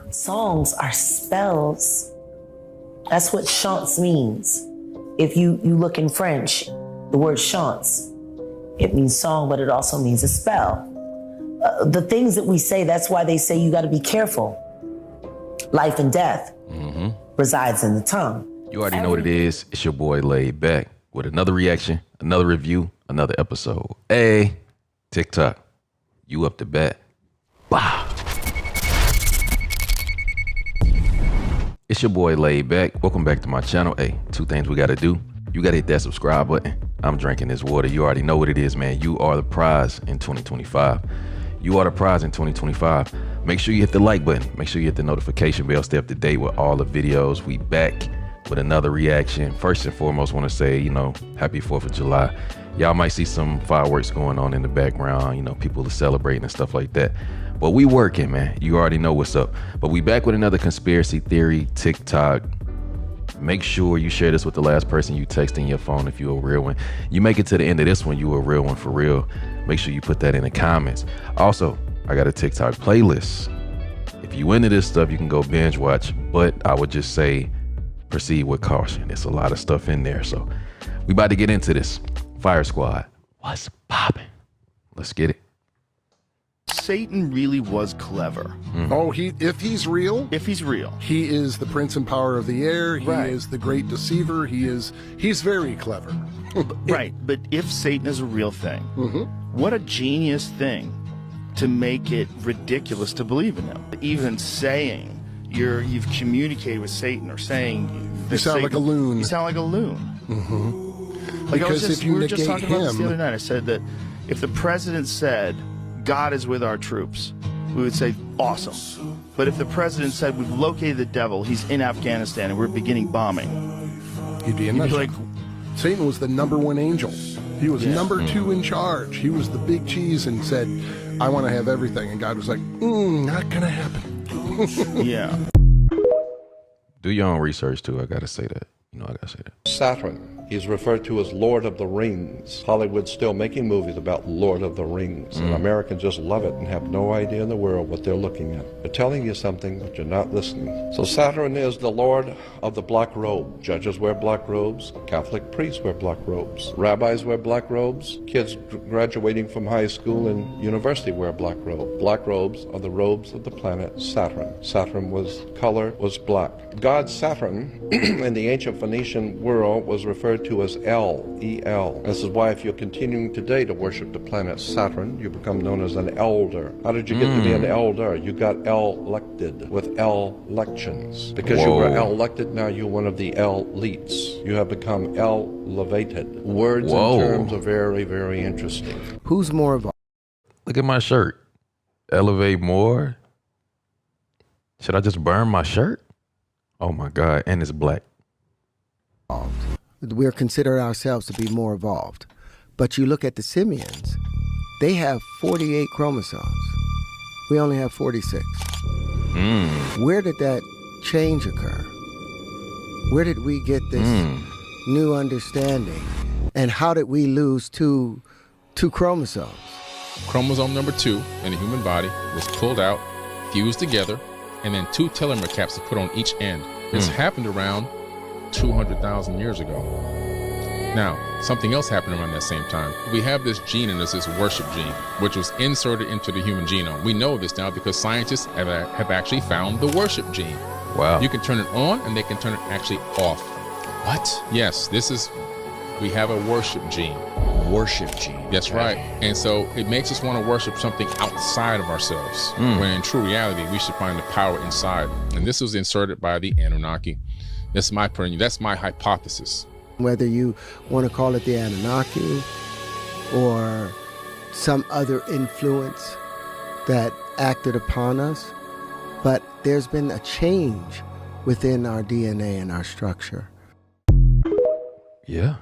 Songs are spells. That's what chants means. If you look in French, the word chants, it means song, but it also means a spell. The things that we say, that's why they say you got to be careful. Life and death resides in the tongue. You already know what it is. It's your boy Laid Back with another reaction, another review, another episode. Hey, TikTok, you up to bat. Wow. It's your boy Laid Back. Welcome back to my channel. Hey, two things we got to do. You got to hit that subscribe button. I'm drinking this water. You already know what it is, man. You are the prize in 2025. You are the prize in 2025. Make sure you hit the like button. Make sure you hit the notification bell. Stay up to date with all the videos. We back with another reaction. First and foremost, want to say, happy 4th of July. Y'all might see some fireworks going on in the background. People are celebrating and stuff like that. But we working, man. You already know what's up. But we back with another conspiracy theory TikTok. Make sure you share this with the last person you text in your phone if you're a real one. You make it to the end of this one, you a real one for real. Make sure you put that in the comments. Also, I got a TikTok playlist. If you into this stuff, you can go binge watch, but I would just say proceed with caution. There's a lot of stuff in there. So we about to get into this. Fire Squad, what's popping? Let's get it. Satan really was clever. Oh, if he's real, he is the prince and power of the air. He is the great deceiver. He's very clever. Right, but if Satan is a real thing, what a genius thing to make it ridiculous to believe in him. Even saying you've communicated with Satan, or saying you sound like a loon. You sound like a loon. Like because if you we were negate just talking about this the him, other night. I said that if the president said God is with our troops, we would say awesome. But if the president said we've located the devil, he's in Afghanistan and we're beginning bombing, you'd be like, Satan was the #1 angel. He was number 2 in charge. He was the big cheese and said, I want to have everything. And God was like, not gonna happen. Yeah. Do your own research too. I gotta say that. I gotta say that. Saturn. He's referred to as Lord of the Rings. Hollywood's still making movies about Lord of the Rings, and Americans just love it and have no idea in the world what they're looking at. They're telling you something, but you're not listening. So Saturn is the Lord of the black robe. Judges wear black robes. Catholic priests wear black robes. Rabbis wear black robes. Kids graduating from high school and university wear black robes. Black robes are the robes of the planet Saturn. Saturn color was black. God Saturn in the ancient Phoenician world was referred to as El. This is why if you're continuing today to worship the planet Saturn, you become known as an elder. How did you get to be an elder? You got elected with elections. Because you were elected, now you're one of the elites. You have become elevated. Words and terms are very, very interesting. Who's more of a... Look at my shirt. Elevate more. Should I just burn my shirt? Oh my God, and it's black. We're consider ourselves to be more evolved. But you look at the simians, they have 48 chromosomes. We only have 46. Where did that change occur? Where did we get this new understanding? And how did we lose two chromosomes? Chromosome number 2 in the human body was pulled out, fused together, and then 2 telomere caps are put on each end. This happened around 200,000 years ago. Now, something else happened around that same time. We have this gene in us, this worship gene, which was inserted into the human genome. We know this now because scientists have actually found the worship gene. Wow. You can turn it on and they can turn it actually off. What? Yes, we have a worship gene. Worship gene. That's right. And so it makes us want to worship something outside of ourselves, when in true reality, we should find the power inside. And this was inserted by the Anunnaki. That's my opinion. That's my hypothesis. Whether you want to call it the Anunnaki or some other influence that acted upon us, but there's been a change within our DNA and our structure. Yeah.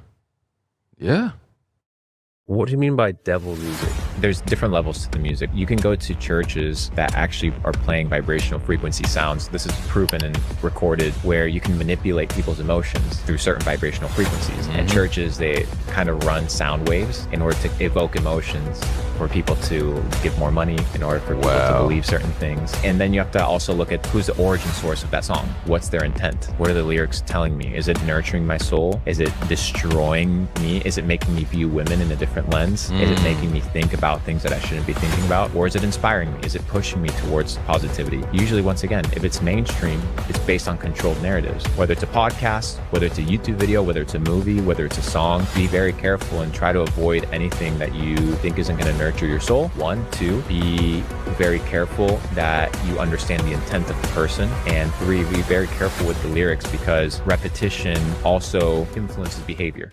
What do you mean by devil music? There's different levels to the music. You can go to churches that actually are playing vibrational frequency sounds. This is proven and recorded, where you can manipulate people's emotions through certain vibrational frequencies. And churches, they kind of run sound waves in order to evoke emotions, for people to give more money, in order for people to believe certain things. And then you have to also look at who's the origin source of that song. What's their intent? What are the lyrics telling me? Is it nurturing my soul? Is it destroying me? Is it making me view women in a different lens? Is it making me think about things that I shouldn't be thinking about? Or is it inspiring me? Is it pushing me towards positivity? Usually, once again, if it's mainstream, it's based on controlled narratives. Whether it's a podcast, whether it's a YouTube video, whether it's a movie, whether it's a song, be very careful and try to avoid anything that you think isn't going to nurture your soul. 1, 2, be very careful that you understand the intent of the person. And 3, be very careful with the lyrics, because repetition also influences behavior.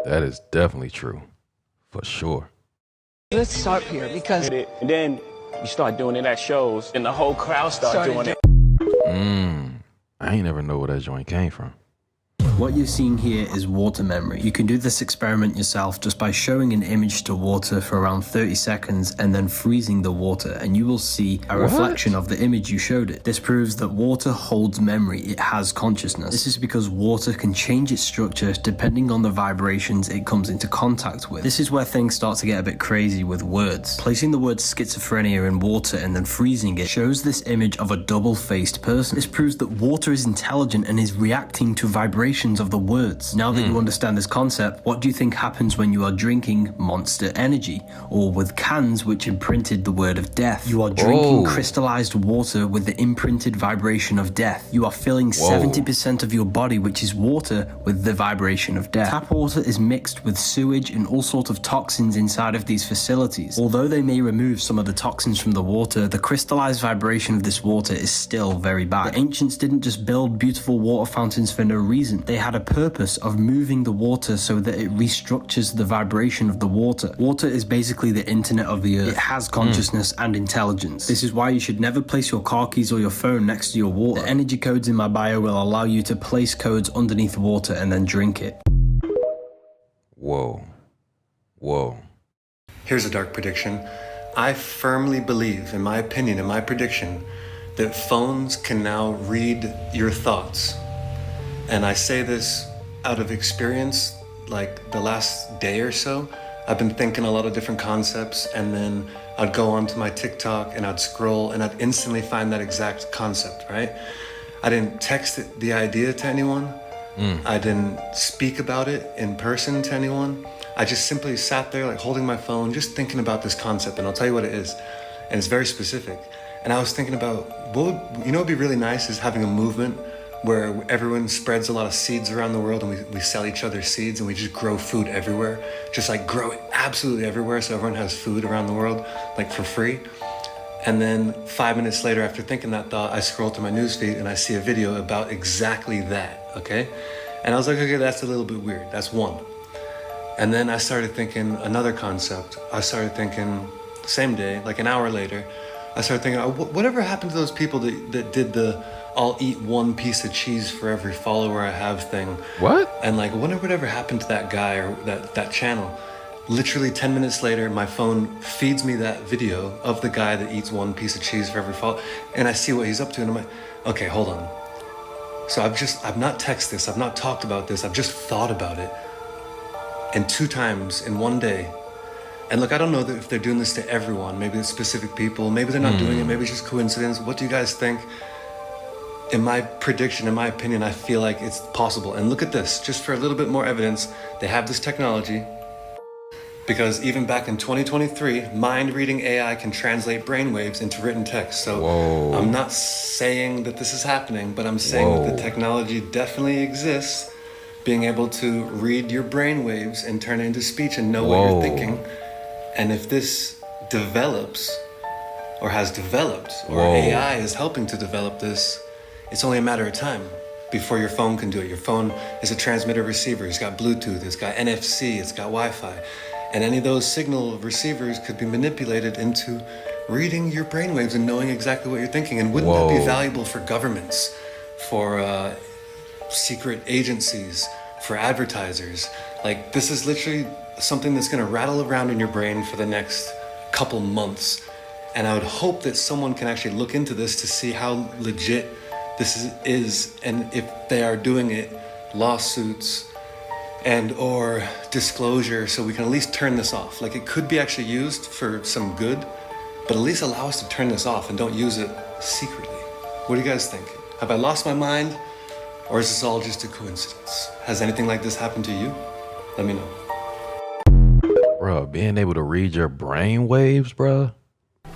That is definitely true. For sure. Let's start here, because and then you start doing it at shows and the whole crowd start doing it. I ain't never know where that joint came from. What you're seeing here is water memory. You can do this experiment yourself just by showing an image to water for around 30 seconds and then freezing the water, and you will see a reflection of the image you showed it. This proves that water holds memory. It has consciousness. This is because water can change its structure depending on the vibrations it comes into contact with. This is where things start to get a bit crazy with words. Placing the word schizophrenia in water and then freezing it shows this image of a double-faced person. This proves that water is intelligent and is reacting to vibrations of the words. Now that you understand this concept, what do you think happens when you are drinking Monster Energy, or with cans which imprinted the word of death? You are drinking crystallized water with the imprinted vibration of death. You are filling 70% of your body, which is water, with the vibration of death. Tap water is mixed with sewage and all sorts of toxins inside of these facilities. Although they may remove some of the toxins from the water, the crystallized vibration of this water is still very bad. The ancients didn't just build beautiful water fountains for no reason. They had a purpose of moving the water so that it restructures the vibration of the water. Water is basically the internet of the earth. It has consciousness and intelligence. This is why you should never place your car keys or your phone next to your water. The energy codes in my bio will allow you to place codes underneath water and then drink it. Whoa. Here's a dark prediction. I firmly believe, in my opinion, in my prediction, that phones can now read your thoughts. And I say this out of experience. Like the last day or so, I've been thinking a lot of different concepts, and then I'd go onto my TikTok and I'd scroll and I'd instantly find that exact concept, right? I didn't text the idea to anyone. I didn't speak about it in person to anyone. I just simply sat there like holding my phone, just thinking about this concept, and I'll tell you what it is. And it's very specific. And I was thinking about, what would be really nice is having a movement where everyone spreads a lot of seeds around the world, and we sell each other seeds, and we just grow food everywhere. Just like grow it absolutely everywhere, so everyone has food around the world, like for free. And then 5 minutes later, after thinking that thought, I scroll to my newsfeed and I see a video about exactly that, okay? And I was like, okay, that's a little bit weird. That's one. And then I started thinking another concept. I started thinking, same day, like an hour later, I started thinking, whatever happened to those people that did the I'll eat one piece of cheese for every follower I have thing? What? And like, whatever happened to that guy or that channel? Literally 10 minutes later, my phone feeds me that video of the guy that eats one piece of cheese for every follower, and I see what he's up to, and I'm like, okay, hold on. So I've not texted this, I've not talked about this, I've just thought about it. And 2 times in one day. And look, I don't know if they're doing this to everyone. Maybe it's specific people. Maybe they're not doing it. Maybe it's just coincidence. What do you guys think? In my prediction, in my opinion, I feel like it's possible. And look at this, just for a little bit more evidence, they have this technology. Because even back in 2023, mind-reading AI can translate brainwaves into written text. So I'm not saying that this is happening, but I'm saying that the technology definitely exists, being able to read your brainwaves and turn it into speech and know what you're thinking. And if this develops, or has developed, or AI is helping to develop this, it's only a matter of time before your phone can do it. Your phone is a transmitter receiver. It's got Bluetooth, it's got NFC, it's got Wi-Fi. And any of those signal receivers could be manipulated into reading your brainwaves and knowing exactly what you're thinking. And wouldn't that be valuable for governments, for secret agencies, for advertisers? Like, this is literally something that's gonna rattle around in your brain for the next couple months. And I would hope that someone can actually look into this to see how legit this is, and if they are doing it, lawsuits and or disclosure, so we can at least turn this off. Like, it could be actually used for some good, but at least allow us to turn this off and don't use it secretly. What do you guys think? Have I lost my mind, or is this all just a coincidence? Has anything like this happened to you? Let me know. Bruh, being able to read your brain waves, bruh.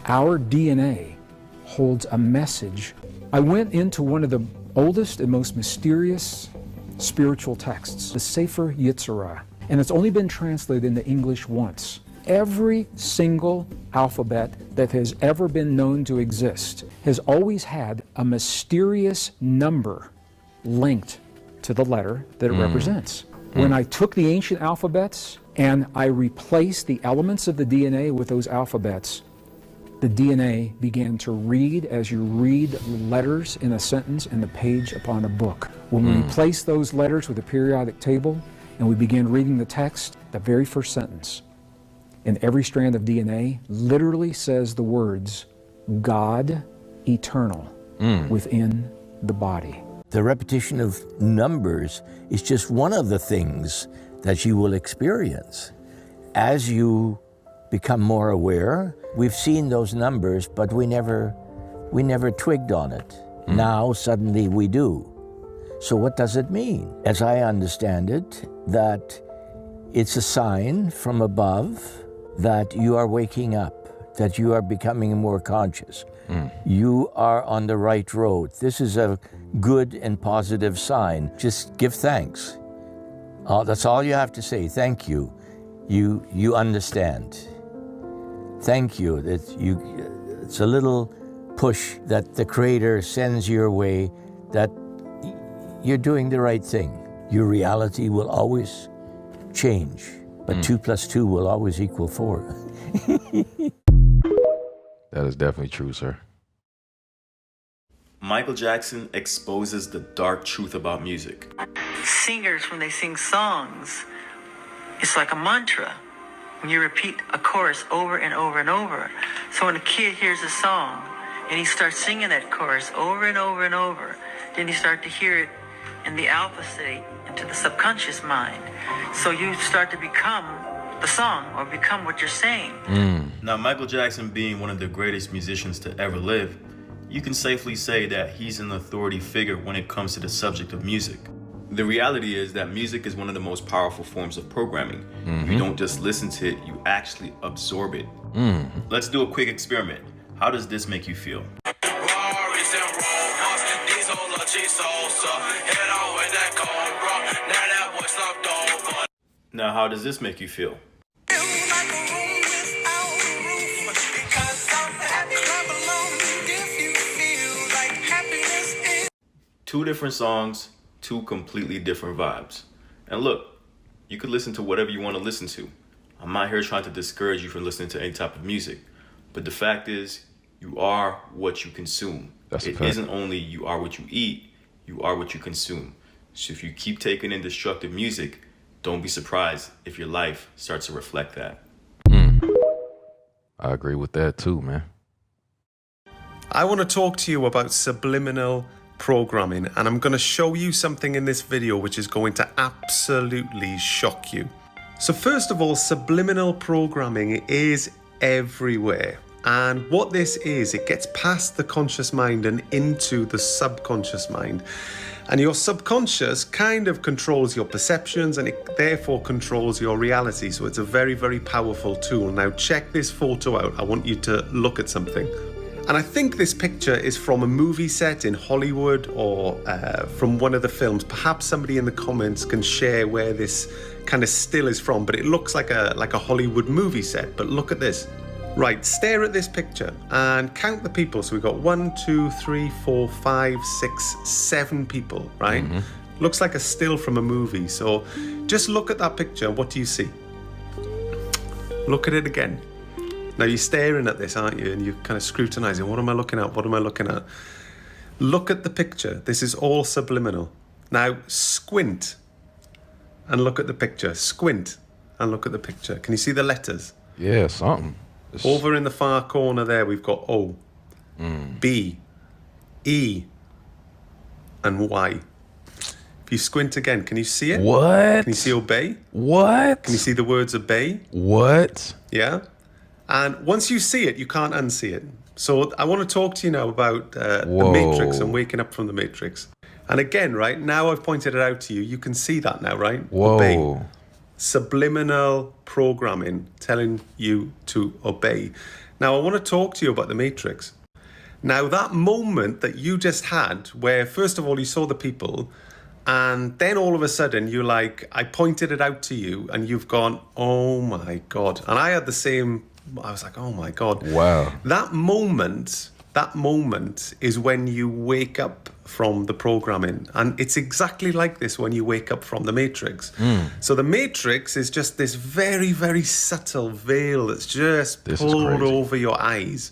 Our DNA holds a message. I went into one of the oldest and most mysterious spiritual texts, the Sefer Yetzirah, and it's only been translated into English once. Every single alphabet that has ever been known to exist has always had a mysterious number linked to the letter that it represents. When I took the ancient alphabets and I replaced the elements of the DNA with those alphabets, the DNA began to read as you read letters in a sentence in the page upon a book. When we replaced those letters with a periodic table and we began reading the text, the very first sentence in every strand of DNA literally says the words, God eternal within the body. The repetition of numbers is just one of the things that you will experience. As you become more aware, we've seen those numbers, but we never twigged on it. Now, suddenly we do. So what does it mean? As I understand it, that it's a sign from above that you are waking up, that you are becoming more conscious. You are on the right road. This is a good and positive sign. Just give thanks. That's all you have to say. Thank you. You understand. Thank you. It's a little push that the Creator sends your way, that you're doing the right thing. Your reality will always change, but 2 + 2 will always equal 4. That is definitely true, sir. Michael Jackson exposes the dark truth about music. Singers, when they sing songs, it's like a mantra. When you repeat a chorus over and over and over. So when a kid hears a song and he starts singing that chorus over and over and over, then you start to hear it in the alpha state, into the subconscious mind. So you start to become the song, or become what you're saying. Now, Michael Jackson being one of the greatest musicians to ever live, you can safely say that he's an authority figure when it comes to the subject of music. The reality is that music is one of the most powerful forms of programming. You don't just listen to it, you actually absorb it. Let's do a quick experiment. How does this make you feel? Now, how does this make you feel? Two different songs, two completely different vibes. And look, you could listen to whatever you want to listen to. I'm not here trying to discourage you from listening to any type of music. But the fact is, you are what you consume. It isn't only you are what you eat, you are what you consume. So if you keep taking in destructive music, don't be surprised if your life starts to reflect that. I agree with that too, man. I want to talk to you about subliminal programming, and I'm going to show you something in this video which is going to absolutely shock you. So first of all, subliminal programming is everywhere. And what this is, it gets past the conscious mind and into the subconscious mind. And your subconscious kind of controls your perceptions, and it therefore controls your reality. So it's a very, very powerful tool. Now check this photo out. I want you to look at something. And I think this picture is from a movie set in Hollywood, or from one of the films. Perhaps somebody in the comments can share where this kind of still is from, but it looks like a Hollywood movie set. But look at this. Right, stare at this picture and count the people. So we've got 1, 2, 3, 4, 5, 6, 7 people, right? Looks like a still from a movie. So just look at that picture. What do you see? Look at it again. Now you're staring at this, aren't you? And you're kind of scrutinizing. What am I looking at? What am I looking at? Look at the picture. This is all subliminal. Now squint and look at the picture. Squint and look at the picture. Can you see the letters? Yeah, something. Over in the far corner there, we've got O, B, E, and Y. If you squint again, can you see it? What? Can you see obey? What? Can you see the words obey? What? Yeah. And once you see it, you can't unsee it. So I want to talk to you now about the Matrix and waking up from the Matrix. And again, right, now I've pointed it out to you, you can see that now, right? Whoa. Obey. Subliminal programming telling you to obey. Now I want to talk to you about the Matrix. Now that moment that you just had, where first of all you saw the people, and then all of a sudden you're like, I pointed it out to you and you've gone, oh my God. And I had the same, I was like, oh my God. Wow. That moment is when you wake up from the programming. And it's exactly like this when you wake up from the Matrix. So the Matrix is just this very, very subtle veil that's just pulled over your eyes.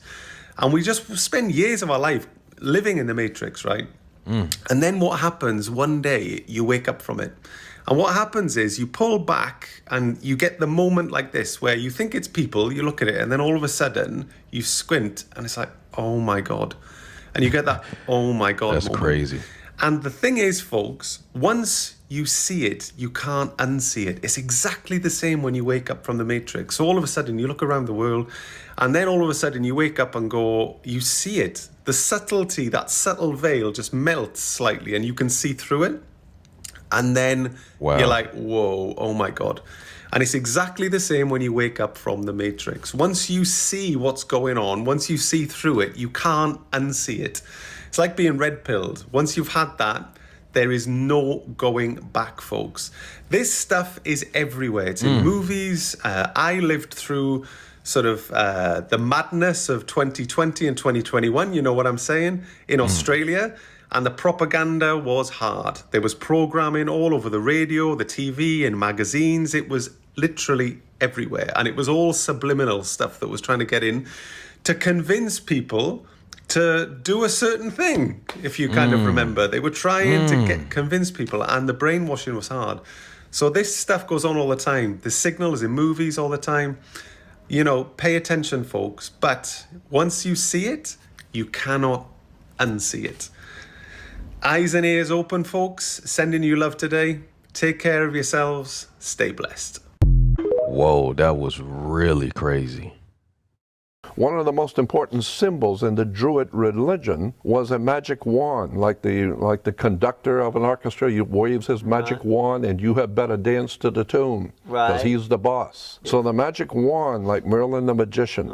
And we just spend years of our life living in the Matrix, right? And then what happens one day, you wake up from it. And what happens is you pull back and you get the moment like this where you think it's people, you look at it, and then all of a sudden you squint and it's like, oh my God. And you get that, oh my God. That's moment. crazy. And the thing is, folks, once you see it, you can't unsee it. It's exactly the same when you wake up from the Matrix. So all of a sudden you look around the world and then all of a sudden you wake up and go, you see it. The subtlety, that subtle veil just melts slightly and you can see through it. And then you're like, whoa, oh my God. And it's exactly the same when you wake up from the Matrix. Once you see what's going on, once you see through it, you can't unsee it. It's like being red-pilled. Once you've had that, there is no going back, folks. This stuff is everywhere. It's in movies. I lived through sort of the madness of 2020 and 2021, you know what I'm saying, in Australia. And the propaganda was hard. There was programming all over the radio, the TV, and magazines. It was literally everywhere. And it was all subliminal stuff that was trying to get in to convince people to do a certain thing, if you kind of remember. They were trying to convince people, and the brainwashing was hard. So this stuff goes on all the time. The signal is in movies all the time. You know, pay attention, folks. But once you see it, you cannot unsee it. Eyes and ears open, folks. Sending you love today. Take care of yourselves. Stay blessed. Whoa, that was really crazy. One of the most important symbols in the Druid religion was a magic wand, like the conductor of an orchestra. He waves his magic wand, and you had better dance to the tune, because he's the boss. So the magic wand, like Merlin the magician,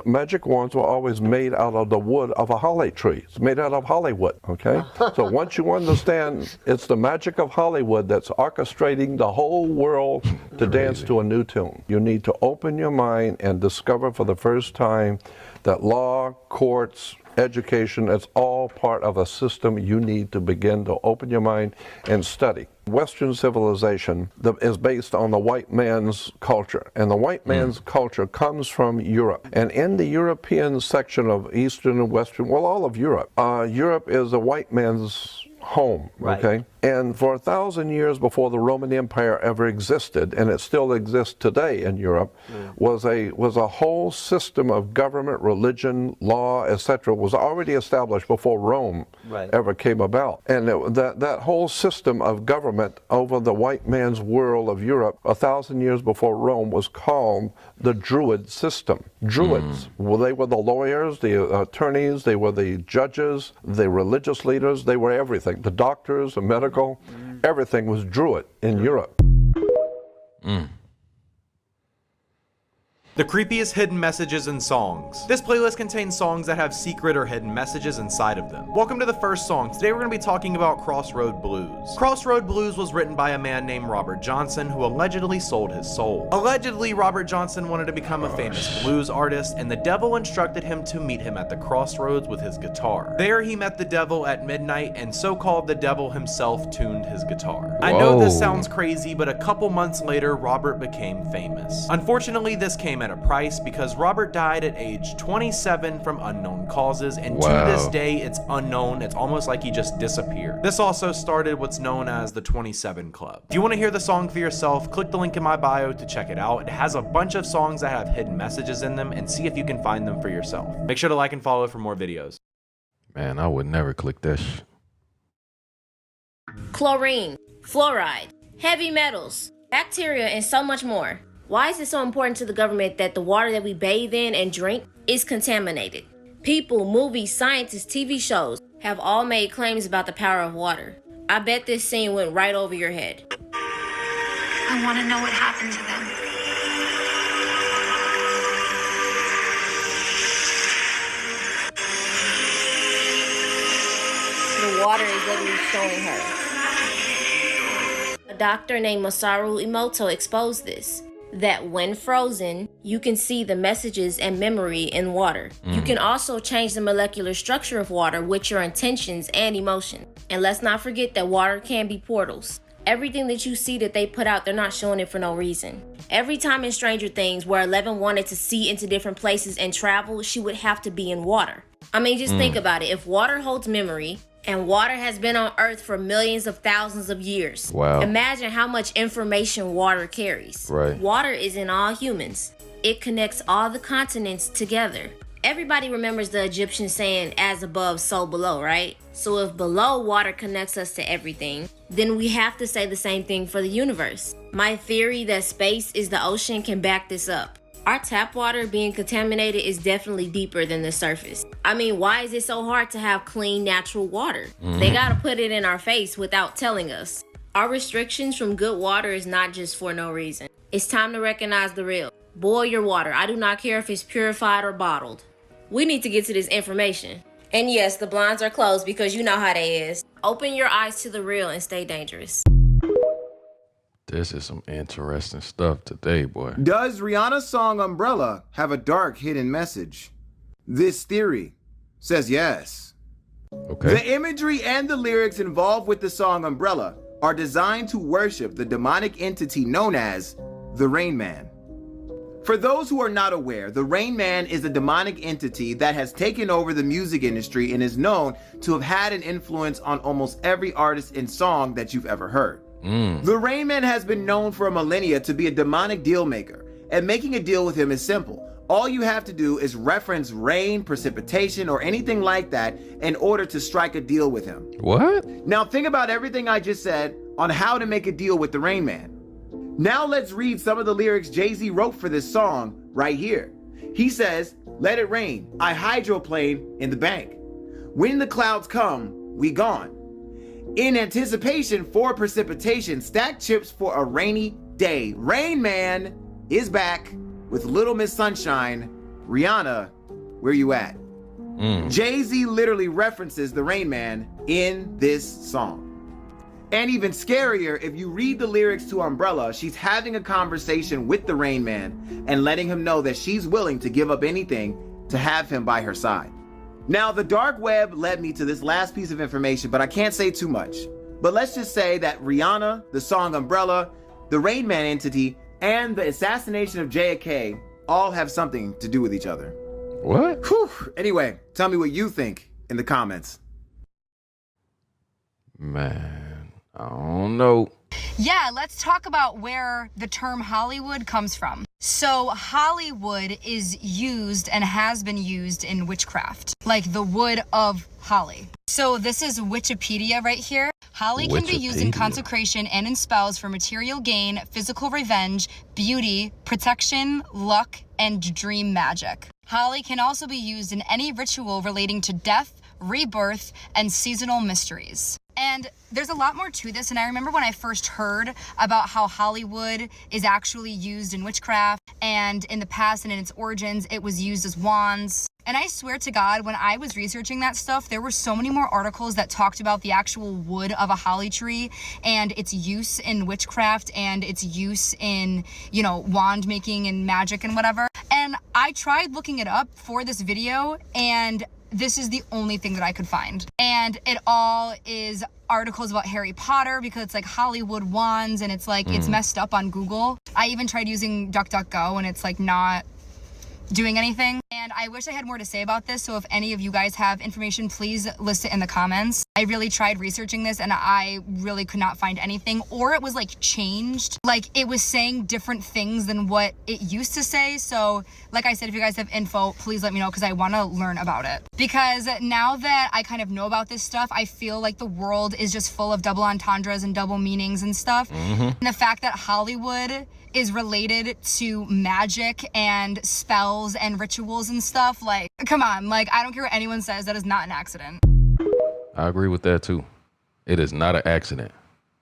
magic wands were always made out of the wood of a holly tree. It's made out of HollyWood. Okay, so once you understand, it's the magic of HollyWood that's orchestrating the whole world to dance to a new tune. You need to open your mind and discover for the first time that law, courts, education, it's all part of a system you need to begin to open your mind and study. Western civilization is based on the white man's culture, and the white man's culture comes from Europe. And in the European section of Eastern and Western, well, all of Europe, Europe is a white man's home, okay? And for 1,000 years before the Roman Empire ever existed, and it still exists today in Europe, was a whole system of government, religion, law, etc. was already established before Rome ever came about. And that whole system of government over the white man's world of Europe 1,000 years before Rome was called the Druid system. Druids, well, they were the lawyers, the attorneys, they were the judges, the religious leaders, they were everything. The doctors, the medical, everything was Druid in Europe. The creepiest hidden messages and songs. This playlist contains songs that have secret or hidden messages inside of them. Welcome to the first song. Today we're going to be talking about Crossroad Blues. Crossroad Blues was written by a man named Robert Johnson, who allegedly sold his soul. Allegedly, Robert Johnson wanted to become a famous blues artist, and the devil instructed him to meet him at the crossroads with his guitar. There he met the devil at midnight, and so-called the devil himself tuned his guitar. I know this sounds crazy, but a couple months later, Robert became famous. Unfortunately, this came at a price because Robert died at age 27 from unknown causes, and Wow. to this day it's unknown. It's almost like he just disappeared. This also started what's known as the 27 Club. If you want to hear the song for yourself, click the link in my bio to check it out. It has a bunch of songs that have hidden messages in them, and see if you can find them for yourself. Make sure to like and follow for more videos. Man, I would never click that shit. Chlorine, fluoride, heavy metals, bacteria, and so much more. Why is it so important to the government that the water that we bathe in and drink is contaminated? People, movies, scientists, TV shows have all made claims about the power of water. I bet this scene went right over your head. I want to know what happened to them. The water is literally showing her. A doctor named Masaru Emoto exposed this, that when frozen, you can see the messages and memory in water. You can also change the molecular structure of water with your intentions and emotion. And let's not forget that water can be portals. Everything that you see that they put out, they're not showing it for no reason. Every time in Stranger Things where Eleven wanted to see into different places and travel, she would have to be in water. I mean, just think about it. If water holds memory, and water has been on Earth for millions of thousands of years. Wow. Imagine how much information water carries. Right. Water is in all humans. It connects all the continents together. Everybody remembers the Egyptian saying, as above, so below, right? So if below water connects us to everything, then we have to say the same thing for the universe. My theory that space is the ocean can back this up. Our tap water being contaminated is definitely deeper than the surface. I mean, why is it so hard to have clean, natural water? They gotta put it in our face without telling us. Our restrictions from good water is not just for no reason. It's time to recognize the real. Boil your water. I do not care if it's purified or bottled. We need to get to this information. And yes, the blinds are closed because you know how they is. Open your eyes to the real and stay dangerous. This is some interesting stuff today, boy. Does Rihanna's song Umbrella have a dark hidden message? This theory says yes. Okay. The imagery and the lyrics involved with the song Umbrella are designed to worship the demonic entity known as the Rain Man. For those who are not aware, the Rain Man is a demonic entity that has taken over the music industry and is known to have had an influence on almost every artist and song that you've ever heard. The Rain Man has been known for millennia to be a demonic deal maker, and making a deal with him is simple. All you have to do is reference rain, precipitation, or anything like that in order to strike a deal with him. What? Now think about everything I just said on how to make a deal with the Rain Man. Now let's read some of the lyrics Jay-Z wrote for this song right here. He says, "Let it rain, I hydroplane in the bank. When the clouds come, we gone. In anticipation for precipitation, stack chips for a rainy day. Rain Man is back with Little Miss Sunshine. Rihanna, where you at?" Jay-Z literally references the Rain Man in this song. And even scarier, if you read the lyrics to Umbrella, she's having a conversation with the Rain Man and letting him know that she's willing to give up anything to have him by her side. Now, the dark web led me to this last piece of information, but I can't say too much. But let's just say that Rihanna, the song Umbrella, the Rain Man entity, and the assassination of JFK all have something to do with each other. What? Whew. Anyway, tell me what you think in the comments. Man, I don't know. Yeah, let's talk about where the term HollyWood comes from. So HollyWood is used and has been used in witchcraft, like the wood of holly. So this is Wikipedia right here. Holly can be used in consecration and in spells for material gain, physical revenge, beauty, protection, luck, and dream magic. Holly can also be used in any ritual relating to death, rebirth, and seasonal mysteries. And there's a lot more to this, and I remember when I first heard about how HollyWood is actually used in witchcraft, and in the past and in its origins, it was used as wands. And I swear to God, when I was researching that stuff, there were so many more articles that talked about the actual wood of a holly tree and its use in witchcraft and its use in, you know, wand making and magic and whatever. And I tried looking it up for this video, and this is the only thing that I could find. And it all is articles about Harry Potter because it's like HollyWood wands and it's like, it's messed up on Google. I even tried using DuckDuckGo and it's like not doing anything. And I wish I had more to say about this, so if any of you guys have information, please list it in the comments. I really tried researching this and I really could not find anything, or it was like changed. Like it was saying different things than what it used to say. So like I said, if you guys have info, please let me know, because I want to learn about it. Because now that I kind of know about this stuff, I feel like the world is just full of double entendres and double meanings and stuff. And the fact that HollyWood is related to magic and spells and rituals and stuff, like, come on, like, I don't care what anyone says, that is not an accident. I agree with that too. It is not an accident.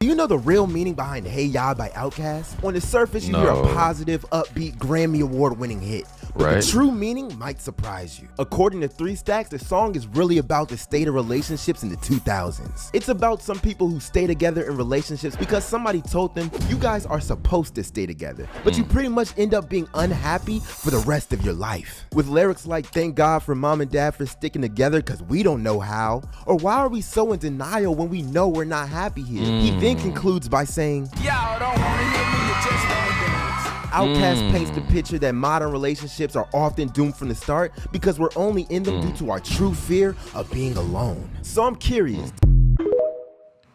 Do you know the real meaning behind Hey Ya by Outkast? On the surface, you hear a positive, upbeat, Grammy Award-winning hit. But the true meaning might surprise you. According to 3 Stacks, the song is really about the state of relationships in the 2000s. It's about some people who stay together in relationships because somebody told them, you guys are supposed to stay together. But you pretty much end up being unhappy for the rest of your life. With lyrics like, thank God for mom and dad for sticking together because we don't know how. Or why are we so in denial when we know we're not happy here? He then concludes by saying, y'all don't want to hear me, you just don't dance. Outkast paints the picture that modern relationships are often doomed from the start because we're only in them due to our true fear of being alone. So I'm curious.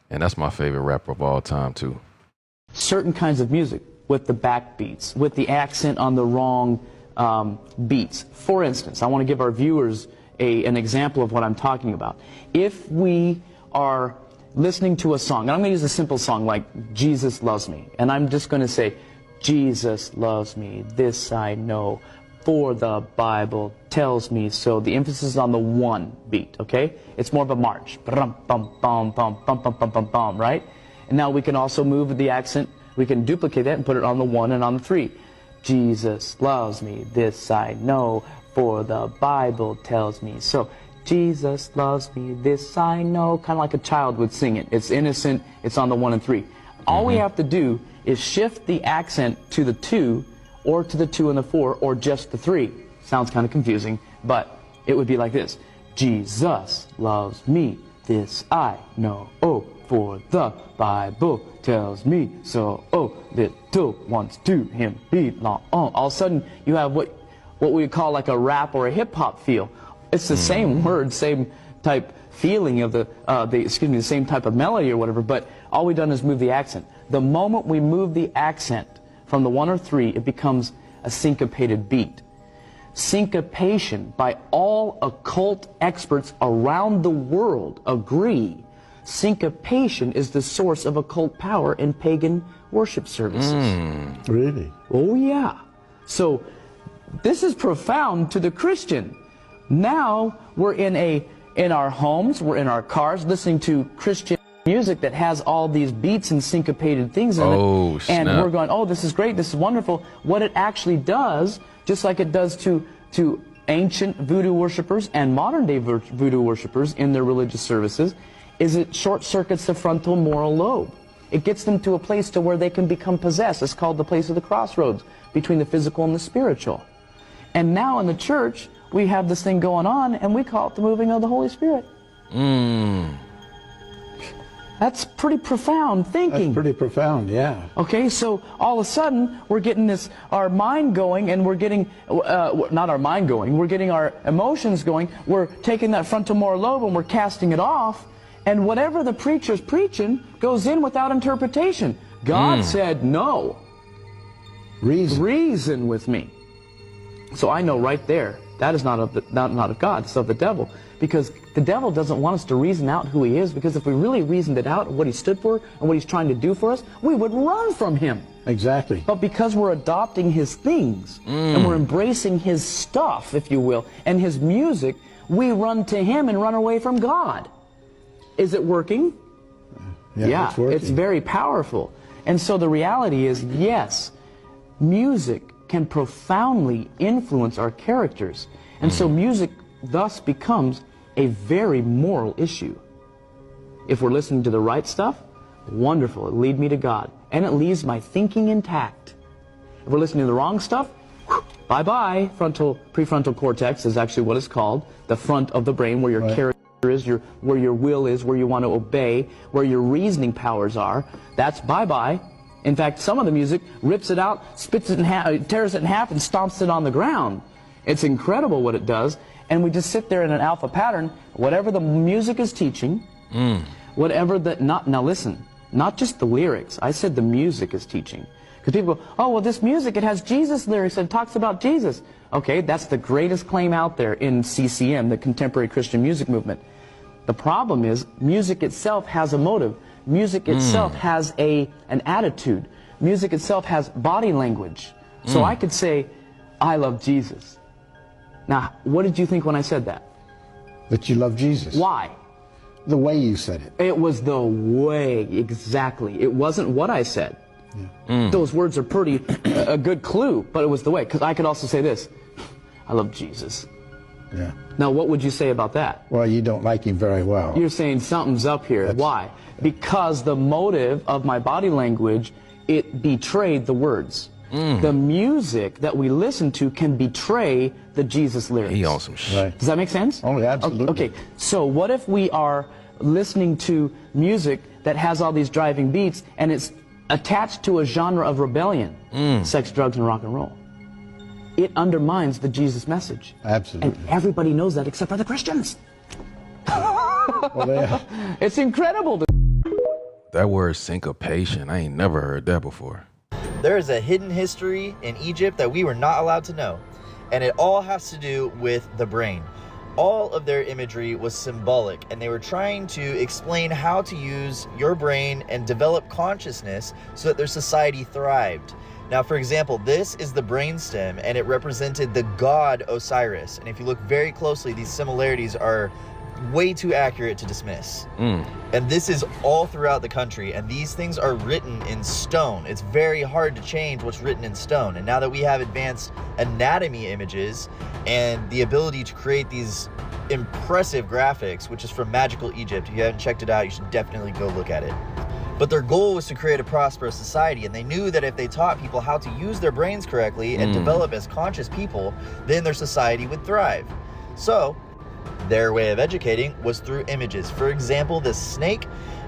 And that's my favorite rapper of all time too. Certain kinds of music with the backbeats, with the accent on the wrong beats. For instance, I want to give our viewers an example of what I'm talking about. If we are listening to a song, and I'm going to use a simple song like Jesus Loves Me, and I'm just going to say, Jesus loves me, this I know, for the Bible tells me so. The emphasis is on the one beat, okay? It's more of a march. Bum, bum, bum, bum, bum, bum, bum, bum, bum, right? And now we can also move the accent. We can duplicate that and put it on the 1 and on the 3. Jesus loves me, this I know, for the Bible tells me so. Jesus loves me, this I know, kind of like a child would sing it. It's innocent, it's on the 1 and 3. All we have to do is shift the accent to the 2, or to the 2 and the 4, or just the 3. Sounds kind of confusing, but it would be like this. Jesus loves me, this I know, oh, for the Bible tells me so, oh, little ones to him belong. Oh, all of a sudden you have what we would call like a rap or a hip-hop feel. It's the same word, same type feeling of the same type of melody or whatever, but all we've done is move the accent. The moment we move the accent from the 1 or 3, it becomes a syncopated beat. Syncopation, by all occult experts around the world agree, syncopation is the source of occult power in pagan worship services. Really? Oh yeah. So this is profound to the Christian. Now we're in our homes, we're in our cars listening to Christian music that has all these beats and syncopated things in it. And we're going, oh, this is great, this is wonderful. What it actually does, just like it does to ancient voodoo worshipers and modern day voodoo worshipers in their religious services, is it short circuits the frontal moral lobe. It gets them to a place to where they can become possessed. It's called the place of the crossroads between the physical and the spiritual. And now in the church, we have this thing going on, and we call it the moving of the Holy Spirit. That's pretty profound thinking. That's pretty profound, yeah. Okay, so all of a sudden, we're getting our mind going, and we're getting, not our mind going, we're getting our emotions going. We're taking that frontal moral lobe, and we're casting it off, and whatever the preacher's preaching goes in without interpretation. God said no. Reason with me. So I know right there, that is not of God, it's of the devil. Because the devil doesn't want us to reason out who he is, because if we really reasoned it out, what he stood for and what he's trying to do for us, we would run from him. Exactly. But because we're adopting his things, and we're embracing his stuff, if you will, and his music, we run to him and run away from God. Is it working? Yeah, it's working. It's very powerful. And so the reality is, yes, music can profoundly influence our characters. And so music thus becomes a very moral issue. If we're listening to the right stuff, wonderful, it leads me to God. And it leaves my thinking intact. If we're listening to the wrong stuff, bye-bye. Prefrontal cortex is actually what it's called. The front of the brain where your character is, where your will is, where you want to obey, where your reasoning powers are. That's bye-bye. In fact, some of the music rips it out, spits it in half, tears it in half, and stomps it on the ground. It's incredible what it does. And we just sit there in an alpha pattern, whatever the music is teaching, whatever the, now listen, not just the lyrics, I said the music is teaching. Because people go, oh, well, this music, it has Jesus lyrics, and it talks about Jesus. Okay, that's the greatest claim out there in CCM, the Contemporary Christian Music Movement. The problem is, music itself has a motive. Music itself has an attitude. Music itself has body language. So I could say, I love Jesus. Now, what did you think when I said that? That you love Jesus. Why? The way you said it. It was the way, exactly. It wasn't what I said. Yeah. Those words are pretty, a good clue, but it was the way. Because I could also say this, I love Jesus. Yeah. Now, what would you say about that? Well, you don't like him very well. You're saying something's up here. Why? Because the motive of my body language, it betrayed the words. The music that we listen to can betray the Jesus lyrics. He on some shit. Right. Does that make sense? Oh, absolutely. Okay, so what if we are listening to music that has all these driving beats and it's attached to a genre of rebellion, sex, drugs, and rock and roll? It undermines the Jesus message. Absolutely. And everybody knows that except for the Christians. Well, it's incredible. That word syncopation, I ain't never heard that before. There is a hidden history in Egypt that we were not allowed to know, and it all has to do with the brain. All of their imagery was symbolic, and they were trying to explain how to use your brain and develop consciousness so that their society thrived. Now, for example, this is the brainstem, and it represented the god Osiris. And if you look very closely, these similarities are way too accurate to dismiss. And this is all throughout the country, and these things are written in stone. It's very hard to change what's written in stone. And now that we have advanced anatomy images and the ability to create these impressive graphics, which is from Magical Egypt, if you haven't checked it out, you should definitely go look at it. But their goal was to create a prosperous society, and they knew that if they taught people how to use their brains correctly and develop as conscious people, then their society would thrive. So their way of educating was through images. For example, this snake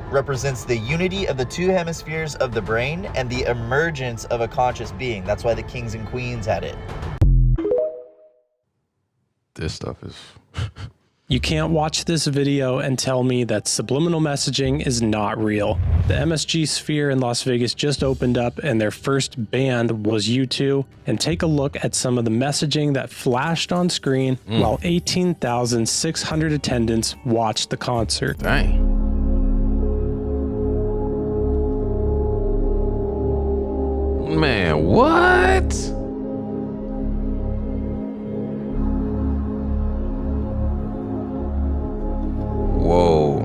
represents the unity of the two hemispheres of the brain and the emergence of a conscious being. That's why the kings and queens had it. This stuff is... You can't watch this video and tell me that subliminal messaging is not real. The MSG Sphere in Las Vegas just opened up and their first band was U2. And take a look at some of the messaging that flashed on screen while 18,600 attendants watched the concert. Dang. Man, what? Whoa.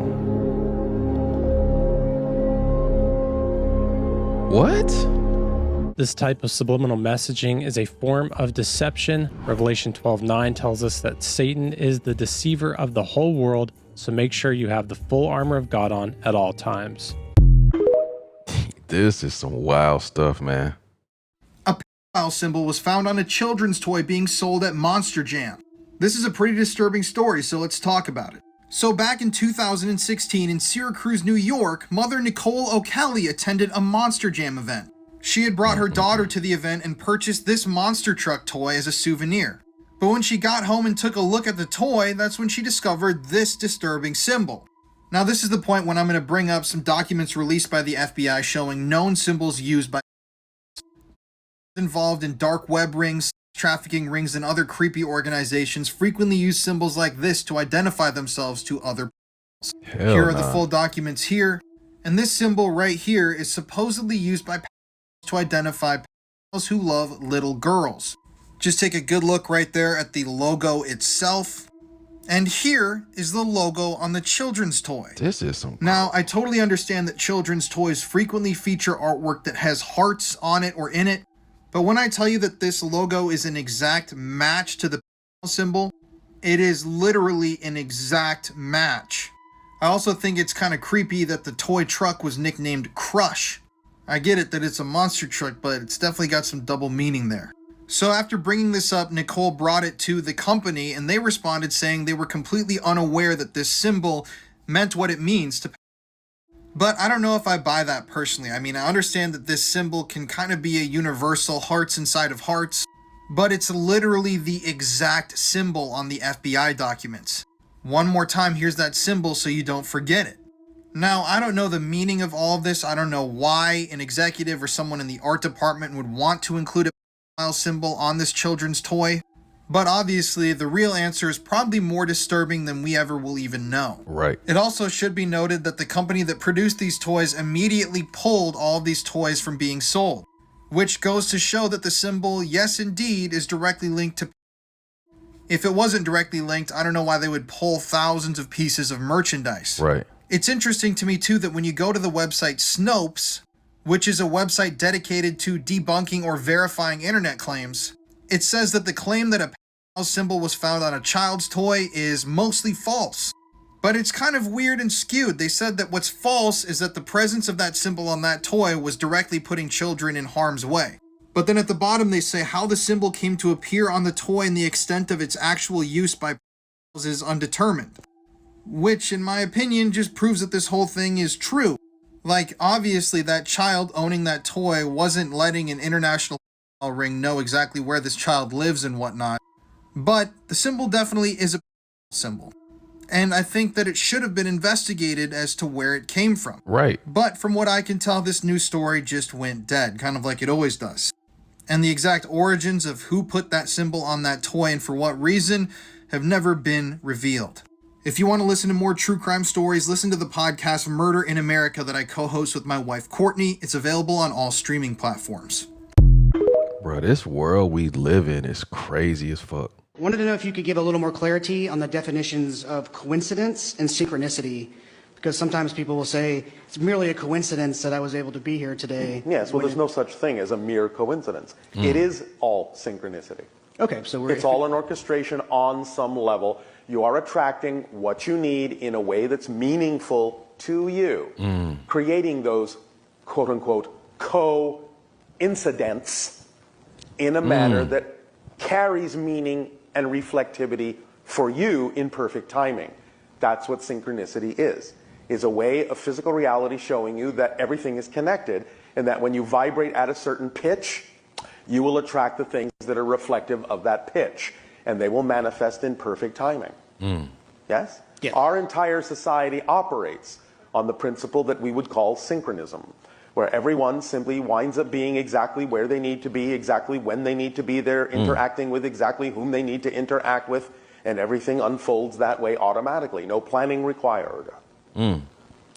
What? This type of subliminal messaging is a form of deception. Revelation 12:9 tells us that Satan is the deceiver of the whole world, so make sure you have the full armor of God on at all times. This is some wild stuff, man. A pedophile symbol was found on a children's toy being sold at Monster Jam. This is a pretty disturbing story, so let's talk about it. So back in 2016 in Syracuse, New York, mother Nicole O'Kelly attended a Monster Jam event. She had brought her daughter to the event and purchased this monster truck toy as a souvenir. But when she got home and took a look at the toy, that's when she discovered this disturbing symbol. Now this is the point when I'm going to bring up some documents released by the FBI showing known symbols used by involved in dark web rings, trafficking rings, and other creepy organizations frequently use symbols like this to identify themselves to other people. Here are the full documents here, and this symbol right here is supposedly used by to identify pedophiles who love little girls. Just take a good look right there at the logo itself, and here is the logo on the children's toy. This is some... Now, I totally understand that children's toys frequently feature artwork that has hearts on it or in it, but when I tell you that this logo is an exact match to the symbol, it is literally an exact match. I also think it's kind of creepy that the toy truck was nicknamed Crush. I get it that it's a monster truck, but it's definitely got some double meaning there. So after bringing this up, Nicole brought it to the company, and they responded saying they were completely unaware that this symbol meant what it means to. But I don't know if I buy that personally. I mean, I understand that this symbol can kind of be a universal hearts inside of hearts, but it's literally the exact symbol on the FBI documents. One more time, here's that symbol so you don't forget it. Now, I don't know the meaning of all of this. I don't know why an executive or someone in the art department would want to include a pedophile symbol on this children's toy. But obviously, the real answer is probably more disturbing than we ever will even know. Right. It also should be noted that the company that produced these toys immediately pulled all of these toys from being sold, which goes to show that the symbol, yes indeed, is directly linked to. If it wasn't directly linked, I don't know why they would pull thousands of pieces of merchandise. Right. It's interesting to me too that when you go to the website Snopes, which is a website dedicated to debunking or verifying internet claims, it says that the claim that a pedophile symbol was found on a child's toy is mostly false. But it's kind of weird and skewed. They said that what's false is that the presence of that symbol on that toy was directly putting children in harm's way. But then at the bottom they say how the symbol came to appear on the toy and the extent of its actual use by pedophiles is undetermined. Which, in my opinion, just proves that this whole thing is true. Like, obviously that child owning that toy wasn't letting an international pedophile ring know exactly where this child lives and whatnot. But the symbol definitely is a symbol. And I think that it should have been investigated as to where it came from. Right. But from what I can tell, this news story just went dead, kind of like it always does. And the exact origins of who put that symbol on that toy and for what reason have never been revealed. If you want to listen to more true crime stories, listen to the podcast Murder in America that I co-host with my wife Courtney. It's available on all streaming platforms. Bro, this world we live in is crazy as fuck. Wanted to know if you could give a little more clarity on the definitions of coincidence and synchronicity, because sometimes people will say it's merely a coincidence that I was able to be here today. Yes, well, there's no such thing as a mere coincidence. It is all synchronicity. Okay, so it's all an orchestration on some level. You are attracting what you need in a way that's meaningful to you, creating those quote-unquote coincidents in a manner that carries meaning and reflectivity for you in perfect timing. That's what synchronicity is a way of physical reality showing you that everything is connected and that when you vibrate at a certain pitch, you will attract the things that are reflective of that pitch, and they will manifest in perfect timing. Yes? Yeah. Our entire society operates on the principle that we would call synchronism, where everyone simply winds up being exactly where they need to be, exactly when they need to be there, interacting with exactly whom they need to interact with, and everything unfolds that way automatically. No planning required.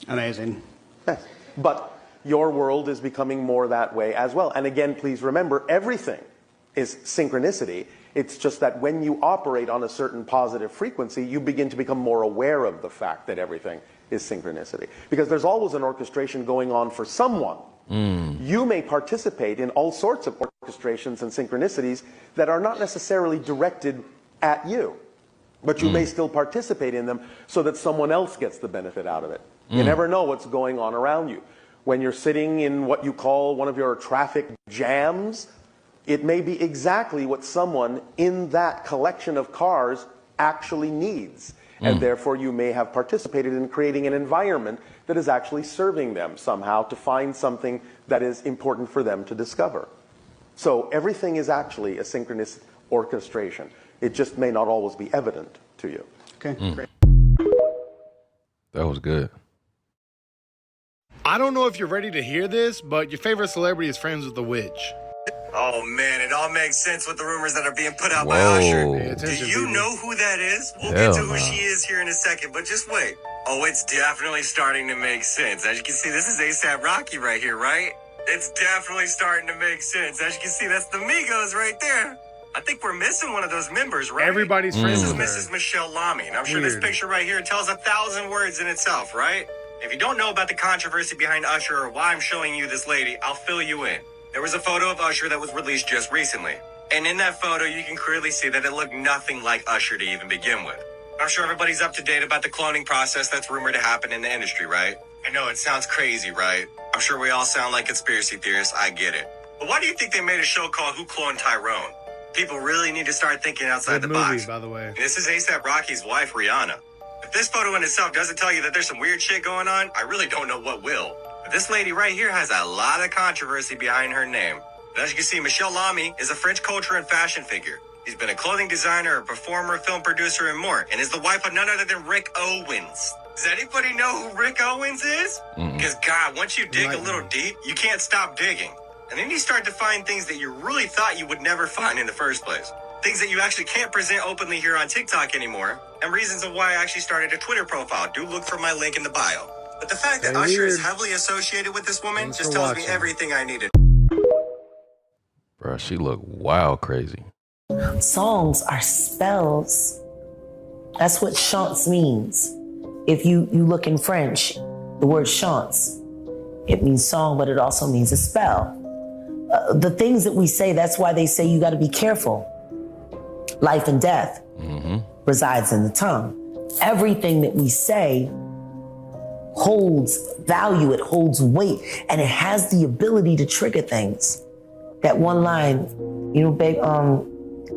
Amazing. Yes. But your world is becoming more that way as well. And again, please remember, everything is synchronicity. It's just that when you operate on a certain positive frequency, you begin to become more aware of the fact that everything is synchronicity. Because there's always an orchestration going on for someone. You may participate in all sorts of orchestrations and synchronicities that are not necessarily directed at you, but you may still participate in them so that someone else gets the benefit out of it. You never know what's going on around you. When you're sitting in what you call one of your traffic jams, it may be exactly what someone in that collection of cars actually needs. And therefore you may have participated in creating an environment that is actually serving them somehow to find something that is important for them to discover. So everything is actually a synchronous orchestration. It just may not always be evident to you. Okay, great. That was good. I don't know if you're ready to hear this, but your favorite celebrity is friends with the witch. Oh man, it all makes sense with the rumors that are being put out by Whoa. Usher. Do you know who that is? We'll get to who she is here in a second, but just wait. Oh, it's definitely starting to make sense. As you can see, this is A$AP Rocky right here, right? It's definitely starting to make sense. As you can see, that's the Migos right there. I think we're missing one of those members, right? Everybody's friends This with is her. Mrs. Michelle Lamy. And I'm sure this Weird. picture right here tells 1,000 words in itself, right? If you don't know about the controversy behind Usher or why I'm showing you this lady, I'll fill you in. There was a photo of Usher that was released just recently. And in that photo, you can clearly see that it looked nothing like Usher to even begin with. I'm sure everybody's up to date about the cloning process that's rumored to happen in the industry, right? I know it sounds crazy, right? I'm sure we all sound like conspiracy theorists, I get it. But why do you think they made a show called Who Cloned Tyrone? People really need to start thinking outside the Good movie, box. by the way. And this is A$AP Rocky's wife, Rihanna. If this photo in itself doesn't tell you that there's some weird shit going on, I really don't know what will. But this lady right here has a lot of controversy behind her name. But as you can see, Michel Lamy is a French culture and fashion figure. He's been a clothing designer, a performer, film producer, and more, and is the wife of none other than Rick Owens. Does anybody know who Rick Owens is? Because, God, once you dig a little deep, you can't stop digging. And then you start to find things that you really thought you would never find in the first place. Things that you actually can't present openly here on TikTok anymore, and reasons of why I actually started a Twitter profile. Do look for my link in the bio. But the fact that Usher is heavily associated with this woman just tells me everything I needed. Bruh, she look wild crazy. Songs are spells. That's what chants means. If you look in French, the word chants, it means song, but it also means a spell. The things that we say, that's why they say you got to be careful. Life and death resides in the tongue. Everything that we say holds value, it holds weight, and it has the ability to trigger things. That one line, you know, babe,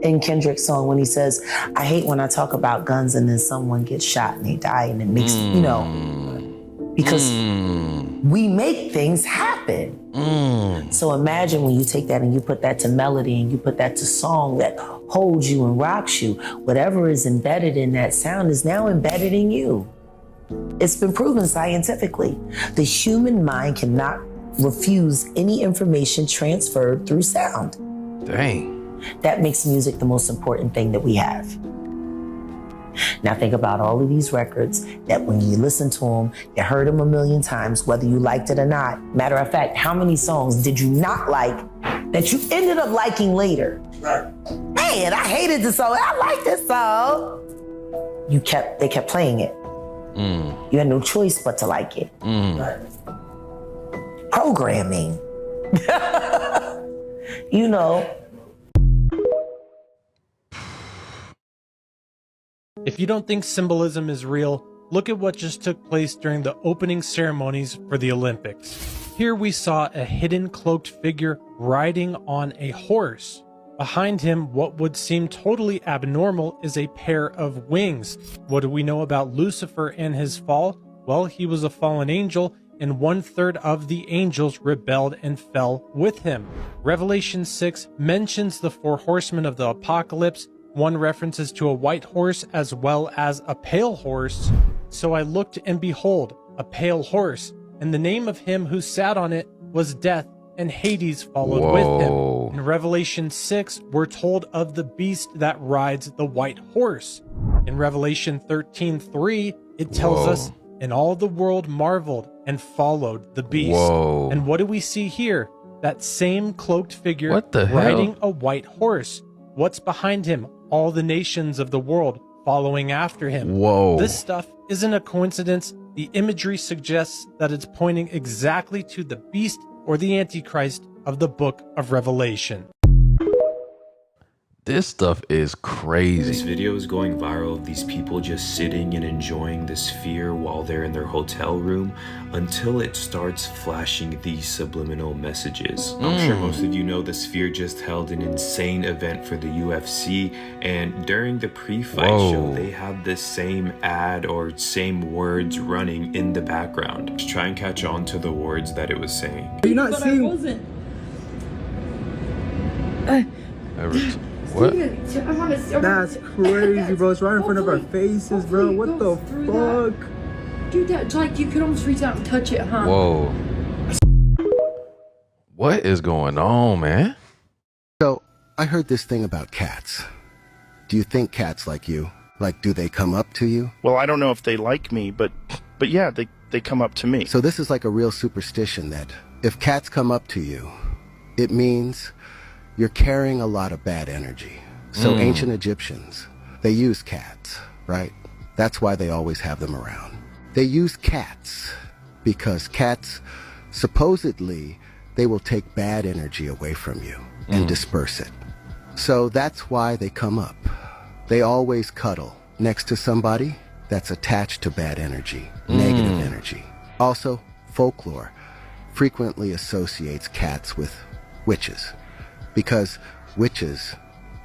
in Kendrick's song when he says, I hate when I talk about guns and then someone gets shot and they die, and it makes, you know, because we make things happen. So imagine when you take that and you put that to melody and you put that to song that holds you and rocks you, whatever is embedded in that sound is now embedded in you. It's been proven scientifically. The human mind cannot refuse any information transferred through sound. Dang. That makes music the most important thing that we have. Now think about all of these records that when you listen to them, you heard them a million times, whether you liked it or not. Matter of fact, how many songs did you not like that you ended up liking later? Right. Man, I hated this song. I like this song. They kept playing it. You had no choice but to like it. Right. Programming. You know. If you don't think symbolism is real, look at what just took place during the opening ceremonies for the Olympics. Here we saw a hidden cloaked figure riding on a horse. Behind him, what would seem totally abnormal is a pair of wings. What do we know about Lucifer and his fall? Well, he was a fallen angel, and 1/3 of the angels rebelled and fell with him. Revelation 6 mentions the 4 horsemen of the apocalypse. One references to a white horse as well as a pale horse. So I looked, and behold, a pale horse, and the name of him who sat on it was Death, and Hades followed with him. In Revelation 6, we're told of the beast that rides the white horse. In Revelation 13:3, it tells us, and all the world marveled and followed the beast. And what do we see here? That same cloaked figure riding a white horse. What's behind him? All the nations of the world following after him. This stuff isn't a coincidence. The imagery suggests that it's pointing exactly to the beast or the Antichrist of the book of Revelation. This stuff is crazy. This video is going viral of these people just sitting and enjoying the sphere while they're in their hotel room until it starts flashing these subliminal messages. I'm sure most of you know the sphere just held an insane event for the UFC, and during the pre-fight show, they had the same ad or same words running in the background. Just try and catch on to the words that it was saying. You're not seeing... What? That's crazy, bro. It's right in front of our faces, bro. What the fuck? Dude, that, like, you could almost reach out and touch it, huh? Whoa. What is going on, man? So, I heard this thing about cats. Do you think cats like you? Like, do they come up to you? Well, I don't know if they like me, but yeah, they come up to me. So this is like a real superstition that if cats come up to you, it means you're carrying a lot of bad energy. So ancient Egyptians, they used cats, right? That's why they always have them around. They use cats because cats, supposedly, they will take bad energy away from you and disperse it. So that's why they come up. They always cuddle next to somebody that's attached to bad energy, negative energy. Also, folklore frequently associates cats with witches, because witches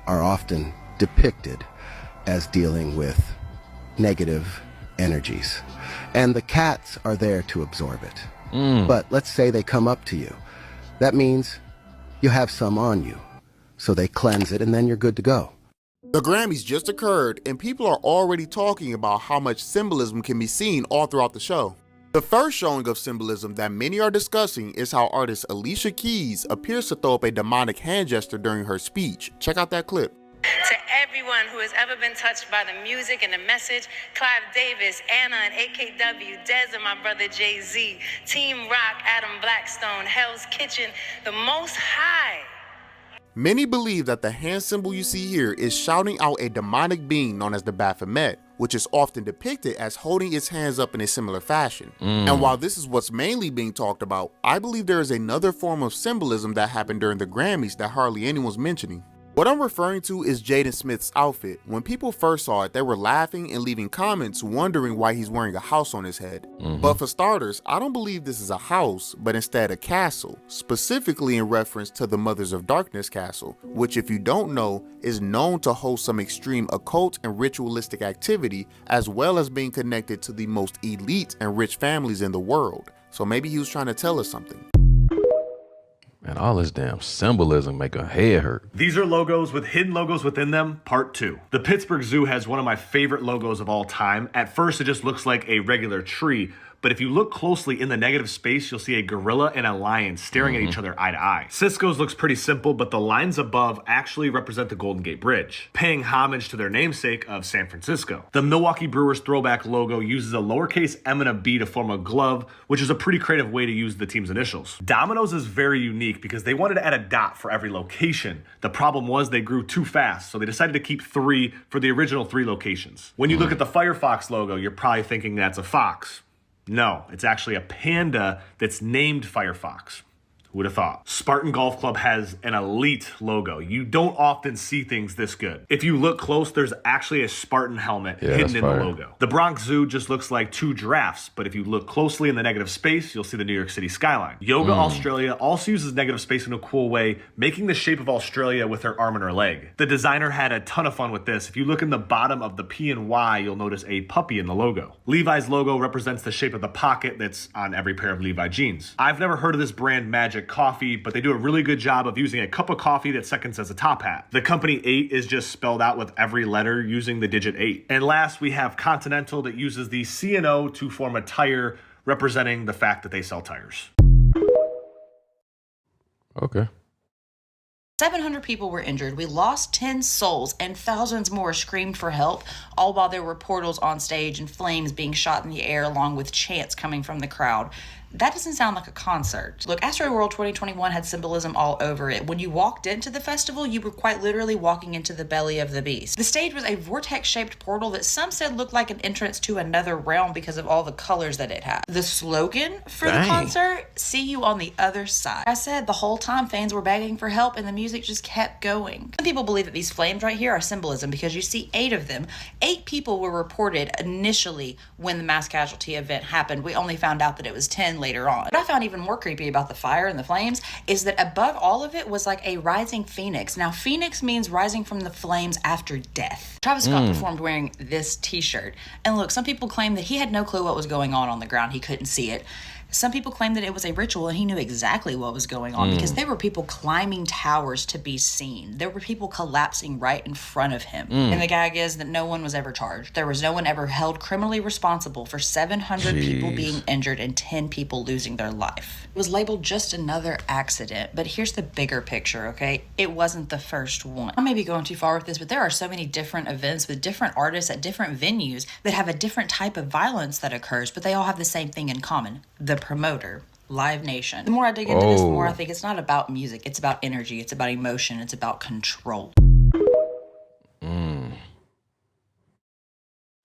are often depicted as dealing with negative energies. And the cats are there to absorb it. But let's say they come up to you. That means, You have some on you. So they cleanse it and then you're good to go. The Grammys just occurred and people are already talking about how much symbolism can be seen all throughout the show. The first showing of symbolism that many are discussing is how artist Alicia Keys appears to throw up a demonic hand gesture during her speech. Check out that clip. To everyone who has ever been touched by the music and the message, Clive Davis, Anna and AKW, Dez and my brother Jay-Z, Team Rock, Adam Blackstone, Hell's Kitchen, the Most High. Many believe that the hand symbol you see here is shouting out a demonic being known as the Baphomet, which is often depicted as holding its hands up in a similar fashion. And while this is what's mainly being talked about, I believe there is another form of symbolism that happened during the Grammys that hardly anyone's mentioning. What I'm referring to is Jaden Smith's outfit. When people first saw it, they were laughing and leaving comments wondering why he's wearing a house on his head. But for starters, I don't believe this is a house, but instead a castle, specifically in reference to the Mothers of Darkness castle, which if you don't know, is known to host some extreme occult and ritualistic activity, as well as being connected to the most elite and rich families in the world. So maybe he was trying to tell us something. And all this damn symbolism make a head hurt. These are logos with hidden logos within them, part 2. The Pittsburgh Zoo has one of my favorite logos of all time. At first, it just looks like a regular tree, but if you look closely in the negative space, you'll see a gorilla and a lion staring at each other eye to eye. Cisco's looks pretty simple, but the lines above actually represent the Golden Gate Bridge, paying homage to their namesake of San Francisco. The Milwaukee Brewers throwback logo uses a lowercase m and a b to form a glove, which is a pretty creative way to use the team's initials. Domino's is very unique because they wanted to add a dot for every location. The problem was they grew too fast, so they decided to keep 3 for the original 3 locations. When you look at the Firefox logo, you're probably thinking that's a fox. No, it's actually a panda that's named Firefox. Who would have thought? Spartan Golf Club has an elite logo. You don't often see things this good. If you look close, there's actually a Spartan helmet hidden in the logo. The Bronx Zoo just looks like 2 giraffes, but if you look closely in the negative space, you'll see the New York City skyline. Yoga Australia also uses negative space in a cool way, making the shape of Australia with her arm and her leg. The designer had a ton of fun with this. If you look in the bottom of the P and Y, you'll notice a puppy in the logo. Levi's logo represents the shape of the pocket that's on every pair of Levi jeans. I've never heard of this brand Magic Coffee, but they do a really good job of using a cup of coffee that seconds as a top hat. The company 8 is just spelled out with every letter using the digit 8. And last, we have Continental that uses the C and O to form a tire, representing the fact that they sell tires. Okay. 700 people were injured. We lost 10 souls and thousands more screamed for help, all while there were portals on stage and flames being shot in the air along with chants coming from the crowd. That doesn't sound like a concert. Look, Astro World 2021 had symbolism all over it. When you walked into the festival, you were quite literally walking into the belly of the beast. The stage was a vortex-shaped portal that some said looked like an entrance to another realm because of all the colors that it had. The slogan for the concert, see you on the other side. I said the whole time fans were begging for help and the music just kept going. Some people believe that these flames right here are symbolism because you see 8 of them. 8 people were reported initially when the mass casualty event happened. We only found out that it was 10 later on. What I found even more creepy about the fire and the flames is that above all of it was like a rising phoenix. Now, phoenix means rising from the flames after death. Travis Scott performed wearing this t-shirt. And look, some people claim that he had no clue what was going on the ground. He couldn't see it. Some people claim that it was a ritual and he knew exactly what was going on because there were people climbing towers to be seen. There were people collapsing right in front of him. And the gag is that no one was ever charged. There was no one ever held criminally responsible for 700 people being injured and 10 people losing their life. It was labeled just another accident, but here's the bigger picture, okay? It wasn't the first one. I may be going too far with this, but there are so many different events with different artists at different venues that have a different type of violence that occurs, but they all have the same thing in common. The promoter, Live Nation. The more I dig into this, the more I think it's not about music. It's about energy. It's about emotion. It's about control.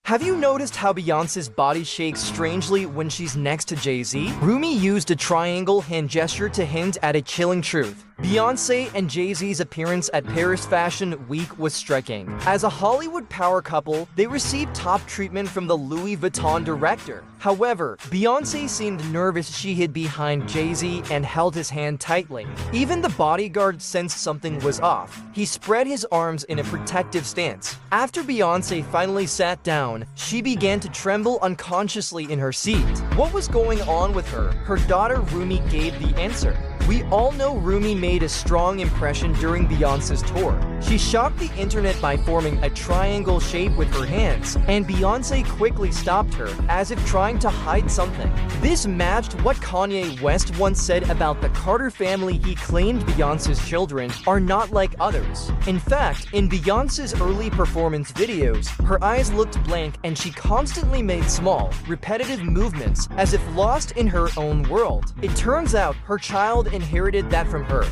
Have you noticed how Beyonce's body shakes strangely when she's next to Jay-Z? Rumi used a triangle hand gesture to hint at a chilling truth. Beyonce and Jay-Z's appearance at Paris Fashion Week was striking. As a Hollywood power couple, they received top treatment from the Louis Vuitton director. However, Beyonce seemed nervous she hid behind Jay-Z and held his hand tightly. Even the bodyguard sensed something was off. He spread his arms in a protective stance. After Beyonce finally sat down, she began to tremble unconsciously in her seat. What was going on with her? Her daughter Rumi gave the answer. We all know Rumi made a strong impression during Beyonce's tour. She shocked the internet by forming a triangle shape with her hands, and Beyonce quickly stopped her, as if trying to hide something. This matched what Kanye West once said about the Carter family he claimed Beyonce's children are not like others. In fact, in Beyonce's early performance videos, her eyes looked blank and she constantly made small, repetitive movements as if lost in her own world. It turns out her child inherited that from her.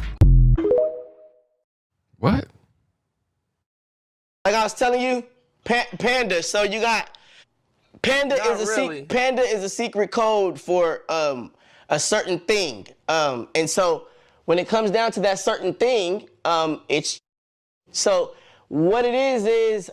What? Like I was telling you, Panda. So you got Panda Panda is a secret code for a certain thing. And so when it comes down to that certain thing, it's so what it is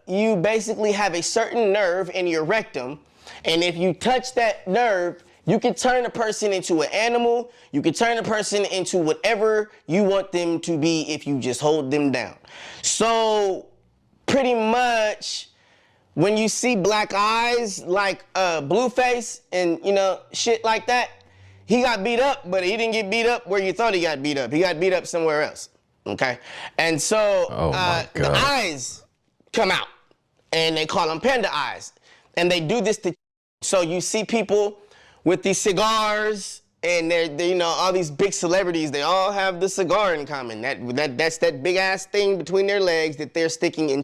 you basically have a certain nerve in your rectum, and if you touch that nerve, you can turn a person into an animal. You can turn a person into whatever you want them to be if you just hold them down. So pretty much when you see black eyes like Blueface and shit like that, he got beat up, but he didn't get beat up where you thought he got beat up. He got beat up somewhere else. Okay? And so the eyes come out and they call them panda eyes. And they do this to, so you see people with these cigars, and they're all these big celebrities, they all have the cigar in common. That's that big ass thing between their legs that they're sticking in.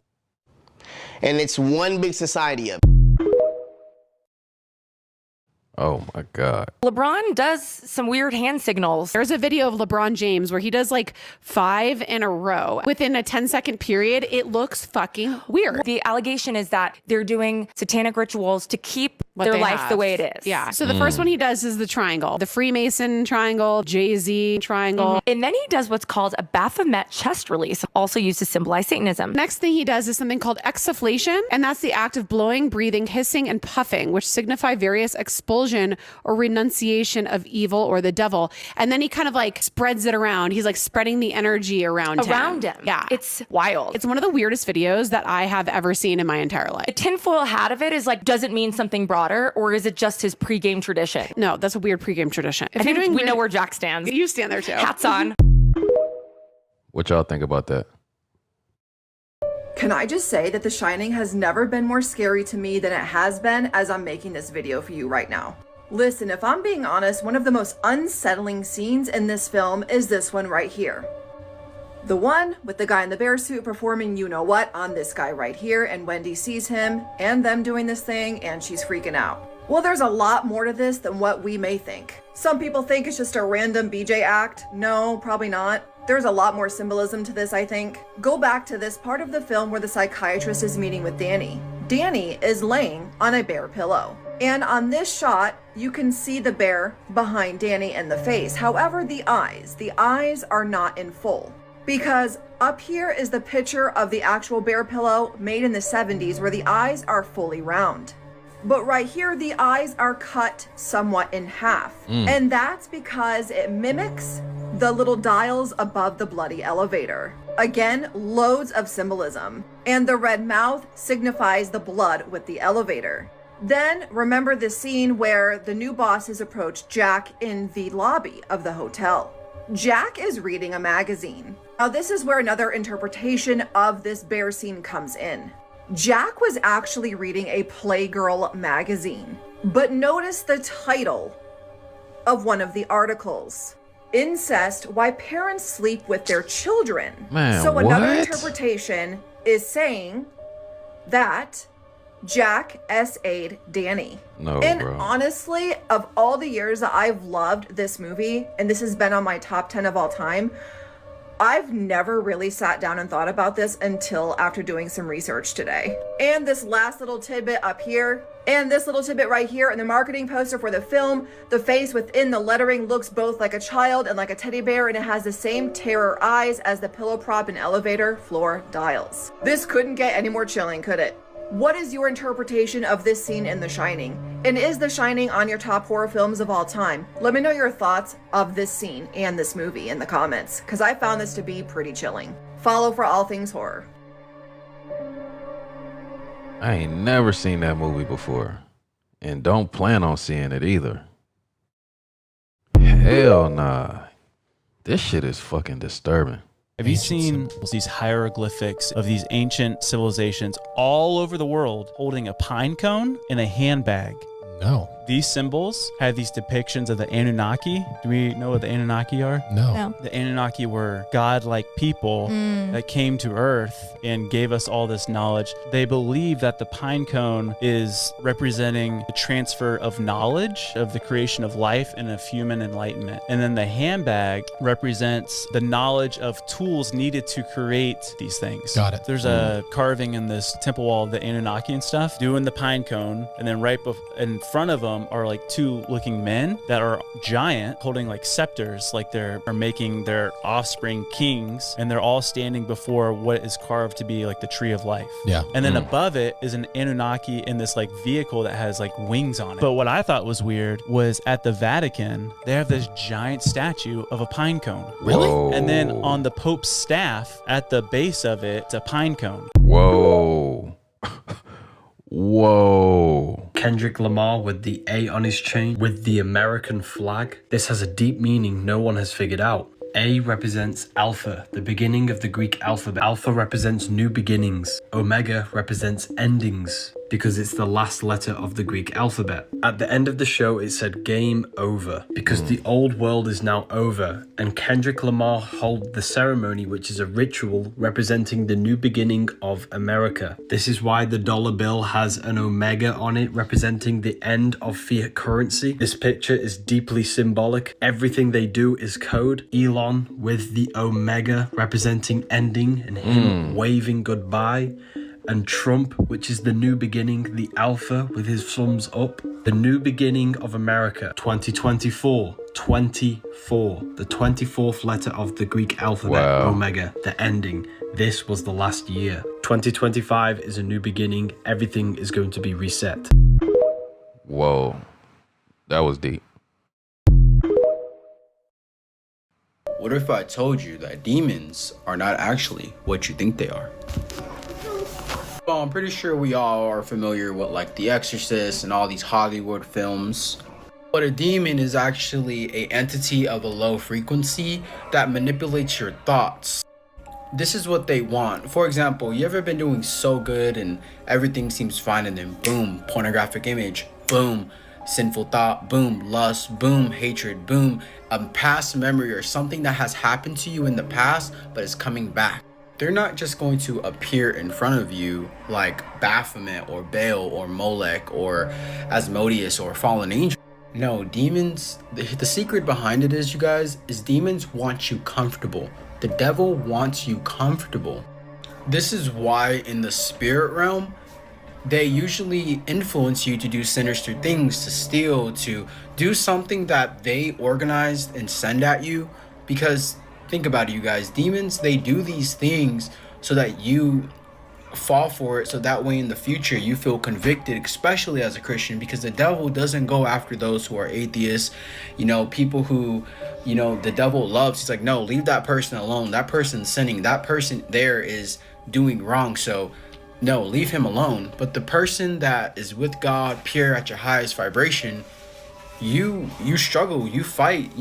And it's one big society of it. Oh my God. LeBron does some weird hand signals. There's a video of LeBron James where he does like 5 in a row within a 10-second period. It looks fucking weird. The allegation is that they're doing satanic rituals to keep their life the way it is. Yeah. So the first one he does is the triangle, the Freemason triangle, Jay-Z triangle. And then he does what's called a Baphomet chest release, also used to symbolize Satanism. Next thing he does is something called exfoliation, and that's the act of blowing, breathing, hissing, and puffing, which signify various expulsion or renunciation of evil or the devil. And then he kind of like spreads it around. He's like spreading the energy around him. Yeah. It's wild. It's one of the weirdest videos that I have ever seen in my entire life. The tinfoil hat of it is like, does it mean something broader, or is it just his pregame tradition? No, that's a weird pregame tradition. If we know where Jack stands. You stand there too. Hats on. What y'all think about that? Can I just say that The Shining has never been more scary to me than it has been as I'm making this video for you right now. Listen, if I'm being honest, one of the most unsettling scenes in this film is this one right here. The one with the guy in the bear suit performing you know what on this guy right here, and Wendy sees him and them doing this thing and she's freaking out. Well, there's a lot more to this than what we may think. Some people think it's just a random BJ act. No, probably not. There's a lot more symbolism to this, I think. Go back to this part of the film where the psychiatrist is meeting with Danny. Danny is laying on a bear pillow. And on this shot, you can see the bear behind Danny in the face. However, the eyes are not in full. Because up here is the picture of the actual bear pillow made in the 70s where the eyes are fully round. But right here, the eyes are cut somewhat in half. And that's because it mimics the little dials above the bloody elevator. Again, loads of symbolism. And the red mouth signifies the blood with the elevator. Then remember the scene where the new bosses approach Jack in the lobby of the hotel. Jack is reading a magazine. Now this is where another interpretation of this bear scene comes in. Jack was actually reading a Playgirl magazine, but notice the title of one of the articles. Incest, Why Parents Sleep with Their Children. Man, so another what? interpretation is saying that Jack SA'd Danny. No, and bro. honestly, of all the years that I've loved this movie, and this has been on my top 10 of all time, I've never really sat down and thought about this until after doing some research today. And this last little tidbit up here, and this little tidbit right here in the marketing poster for the film, the face within the lettering looks both like a child and like a teddy bear, and it has the same terror eyes as the pillow prop and elevator floor dials. This couldn't get any more chilling, could it? What is your interpretation of this scene in The Shining? And is The Shining on your top horror films of all time? Let me know your thoughts of this scene and this movie in the comments, because I found this to be pretty chilling. Follow for all things horror. I ain't never seen that movie before, and don't plan on seeing it either. Hell nah. This shit is fucking disturbing. Have you seen these hieroglyphics of these ancient civilizations all over the world holding a pine cone in a handbag? No. These symbols have these depictions of the Anunnaki. Do we know what the Anunnaki are? No. The Anunnaki were godlike people that came to Earth and gave us all this knowledge. They believe that the pine cone is representing the transfer of knowledge of the creation of life and of human enlightenment. And then the handbag represents the knowledge of tools needed to create these things. Got it. There's a carving in this temple wall of the Anunnaki and stuff, doing the pine cone, and then right in front of them are like two looking men that are giant, holding like scepters, like they're making their offspring kings, and they're all standing before what is carved to be like the tree of life. Yeah. And then above it is an Anunnaki in this like vehicle that has like wings on it. But what I thought was weird was at the Vatican, they have this giant statue of a pine cone. Really? Whoa. And then on the Pope's staff, at the base of it, it's a pine cone. Whoa. Whoa. Kendrick Lamar with the A on his chain with the American flag. This has a deep meaning no one has figured out. A represents Alpha, the beginning of the Greek alphabet. Alpha represents new beginnings. Omega represents endings, because it's the last letter of the Greek alphabet. At the end of the show, it said game over, because the old world is now over, and Kendrick Lamar held the ceremony, which is a ritual representing the new beginning of America. This is why the dollar bill has an omega on it, representing the end of fiat currency. This picture is deeply symbolic. Everything they do is code. Elon with the omega representing ending, and him waving goodbye. And Trump, which is the new beginning, the alpha with his thumbs up. The new beginning of America, 2024, 24, the 24th letter of the Greek alphabet, Omega, the ending. This was the last year. 2025 is a new beginning. Everything is going to be reset. Whoa, that was deep. What if I told you that demons are not actually what you think they are? Well, I'm pretty sure we all are familiar with like The Exorcist and all these HollyWood films. But a demon is actually an entity of a low frequency that manipulates your thoughts. This is what they want. For example, you ever been doing so good and everything seems fine, and then boom, pornographic image, boom, sinful thought, boom, lust, boom, hatred, boom, a past memory or something that has happened to you in the past but is coming back. They're not just going to appear in front of you like Baphomet or Baal or Molech or Asmodeus or fallen angel. No, demons, the secret behind it is, you guys, is demons want you comfortable. The devil wants you comfortable. This is why in the spirit realm, they usually influence you to do sinister things, to steal, to do something that they organized and send at you. Because think about it, you guys, demons, they do these things so that you fall for it, so that way in the future you feel convicted, especially as a Christian, because the devil doesn't go after those who are atheists, people who, the devil loves. He's like, no, leave that person alone. That person's sinning. That person there is doing wrong. So no, leave him alone. But the person that is with God, pure at your highest vibration, you struggle, you fight,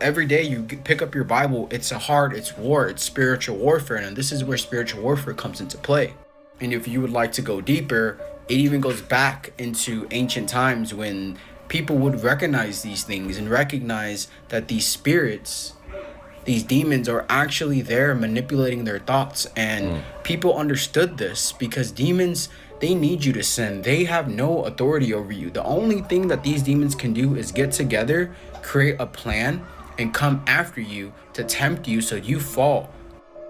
every day you pick up your Bible. It's war, it's spiritual warfare. And this is where spiritual warfare comes into play. And if you would like to go deeper, it even goes back into ancient times when people would recognize these things and recognize that these spirits, these demons, are actually there manipulating their thoughts. And people understood this because demons, they need you to sin. They have no authority over you. The only thing that these demons can do is get together, create a plan, and come after you to tempt you so you fall.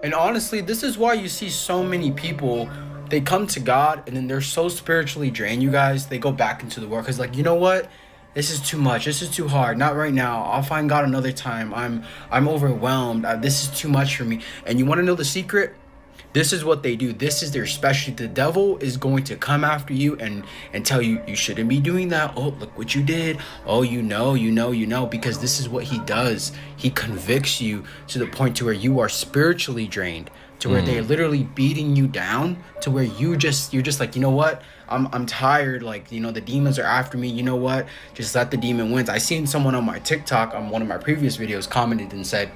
And honestly, this is why you see so many people, they come to God and then they're so spiritually drained, you guys. They go back into the world because, like, you know what? This is too much. This is too hard. Not right now. I'll find God another time. I'm overwhelmed. This is too much for me. And you want to know the secret? This is what they do. This is their specialty. The devil is going to come after you and tell you, you shouldn't be doing that. Oh, look what you did. Oh, you know, because this is what he does. He convicts you to the point to where you are spiritually drained, to where they're literally beating you down, to where you're just like, you know what? I'm tired. Like, the demons are after me. You know what? Just let the demon win. I seen someone on my TikTok on one of my previous videos commented and said,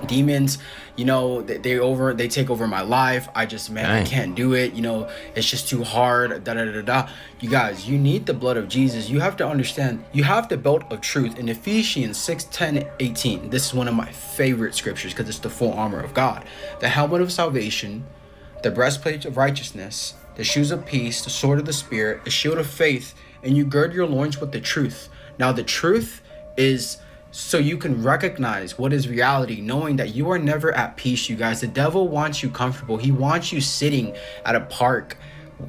demons, you know, they take over my life. I can't do it. You know, it's just too hard. You guys, you need the blood of Jesus. You have to understand, you have the belt of truth. In Ephesians 6:10-18, this is one of my favorite scriptures because it's the full armor of God. The helmet of salvation, the breastplate of righteousness, the shoes of peace, the sword of the Spirit, the shield of faith, and you gird your loins with the truth. Now the truth is so you can recognize what is reality, knowing that you are never at peace, you guys. The devil wants you comfortable. He wants you sitting at a park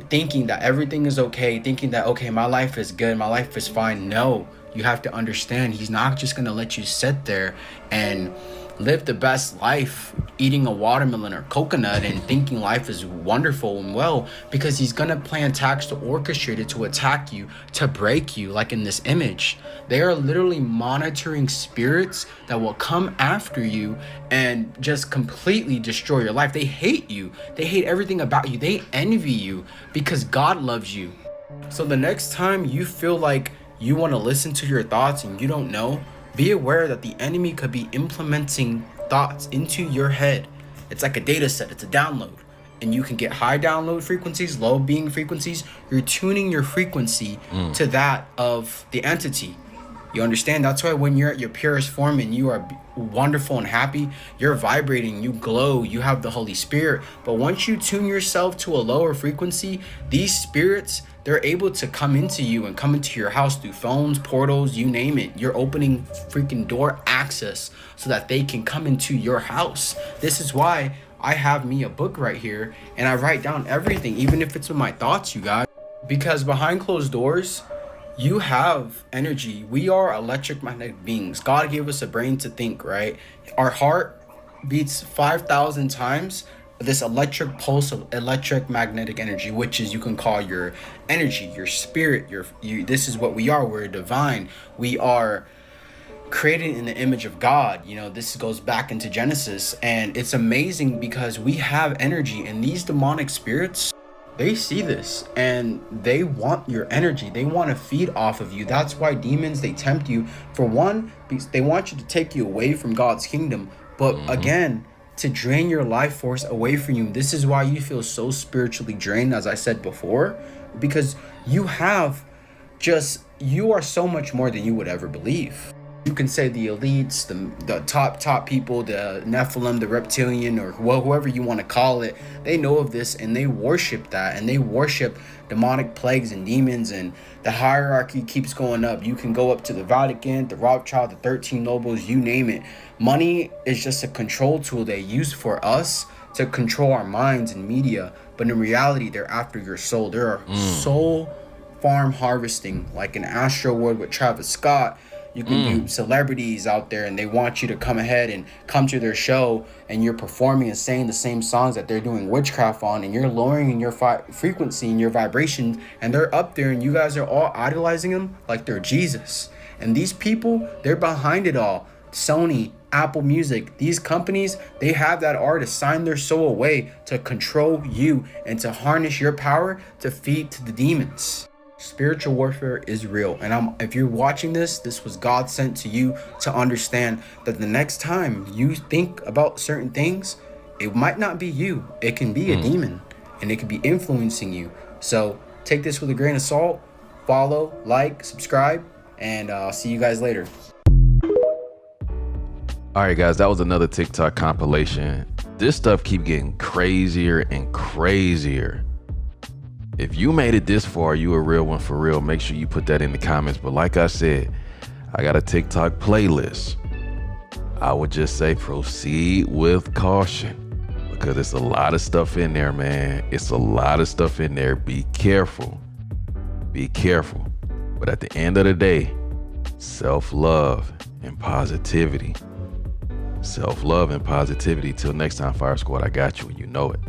thinking that everything is okay, thinking that, okay, my life is good, my life is fine. No, you have to understand, he's not just going to let you sit there and live the best life eating a watermelon or coconut and thinking life is wonderful and well, because he's gonna plan attacks to orchestrate it, to attack you, to break you, like in this image. They are literally monitoring spirits that will come after you and just completely destroy your life. They hate you. They hate everything about you. They envy you because God loves you. So the next time you feel like you want to listen to your thoughts and you don't know, be aware that the enemy could be implementing thoughts into your head. It's like a data set, it's a download. And you can get high download frequencies, low being frequencies. You're tuning your frequency to that of the entity. You understand? That's why when you're at your purest form and you are wonderful and happy, you're vibrating, you glow, you have the Holy Spirit. But once you tune yourself to a lower frequency, these spirits, they're able to come into you and come into your house through phones, portals, you name it. You're opening freaking door access so that they can come into your house. This is why I have me a book right here and I write down everything, even if it's with my thoughts, you guys. Because behind closed doors, you have energy. We are electromagnetic beings. God gave us a brain to think, right? Our heart beats 5,000 times this electric pulse of electromagnetic energy, which is, you can call your energy, your spirit, this is what we are. We're divine. We are created in the image of God. You know, this goes back into Genesis, and it's amazing because we have energy, and these demonic spirits, they see this and they want your energy. They want to feed off of you. That's why demons, they tempt you. For one, because they want you to take you away from God's kingdom, but again, to drain your life force away from you. This is why you feel so spiritually drained, as I said before, because you are so much more than you would ever believe. You can say the elites, the top people, the Nephilim, the reptilian, or whoever you want to call it, they know of this and they worship that, and they worship demonic plagues and demons, and the hierarchy keeps going up. You can go up to the Vatican, the Rothschild, the 13 nobles, you name it. Money is just a control tool they use for us to control our minds and media, but in reality, they're after your soul. They're soul farm harvesting, like in Astro World with Travis Scott. You can do celebrities out there, and they want you to come ahead and come to their show, and you're performing and saying the same songs that they're doing witchcraft on, and you're lowering your frequency and your vibration, and they're up there, and you guys are all idolizing them like they're Jesus. And these people, they're behind it all. Sony, Apple Music, these companies, they have that art to sign their soul away to control you and to harness your power to feed to the demons. Spiritual warfare is real, and if you're watching this was God sent to you to understand that the next time you think about certain things, it might not be you. It can be a demon, and it could be influencing you. So take this with a grain of salt. Follow, like, subscribe, and I'll see you guys later. All right, guys, that was another TikTok compilation. This stuff keep getting crazier and crazier. If you made it this far, you a real one for real. Make sure you put that in the comments. But like I said, I got a TikTok playlist. I would just say proceed with caution, because it's a lot of stuff in there, man. It's a lot of stuff in there. Be careful. Be careful. But at the end of the day, self-love and positivity. Self-love and positivity. Till next time, Fire Squad, I got you and you know it.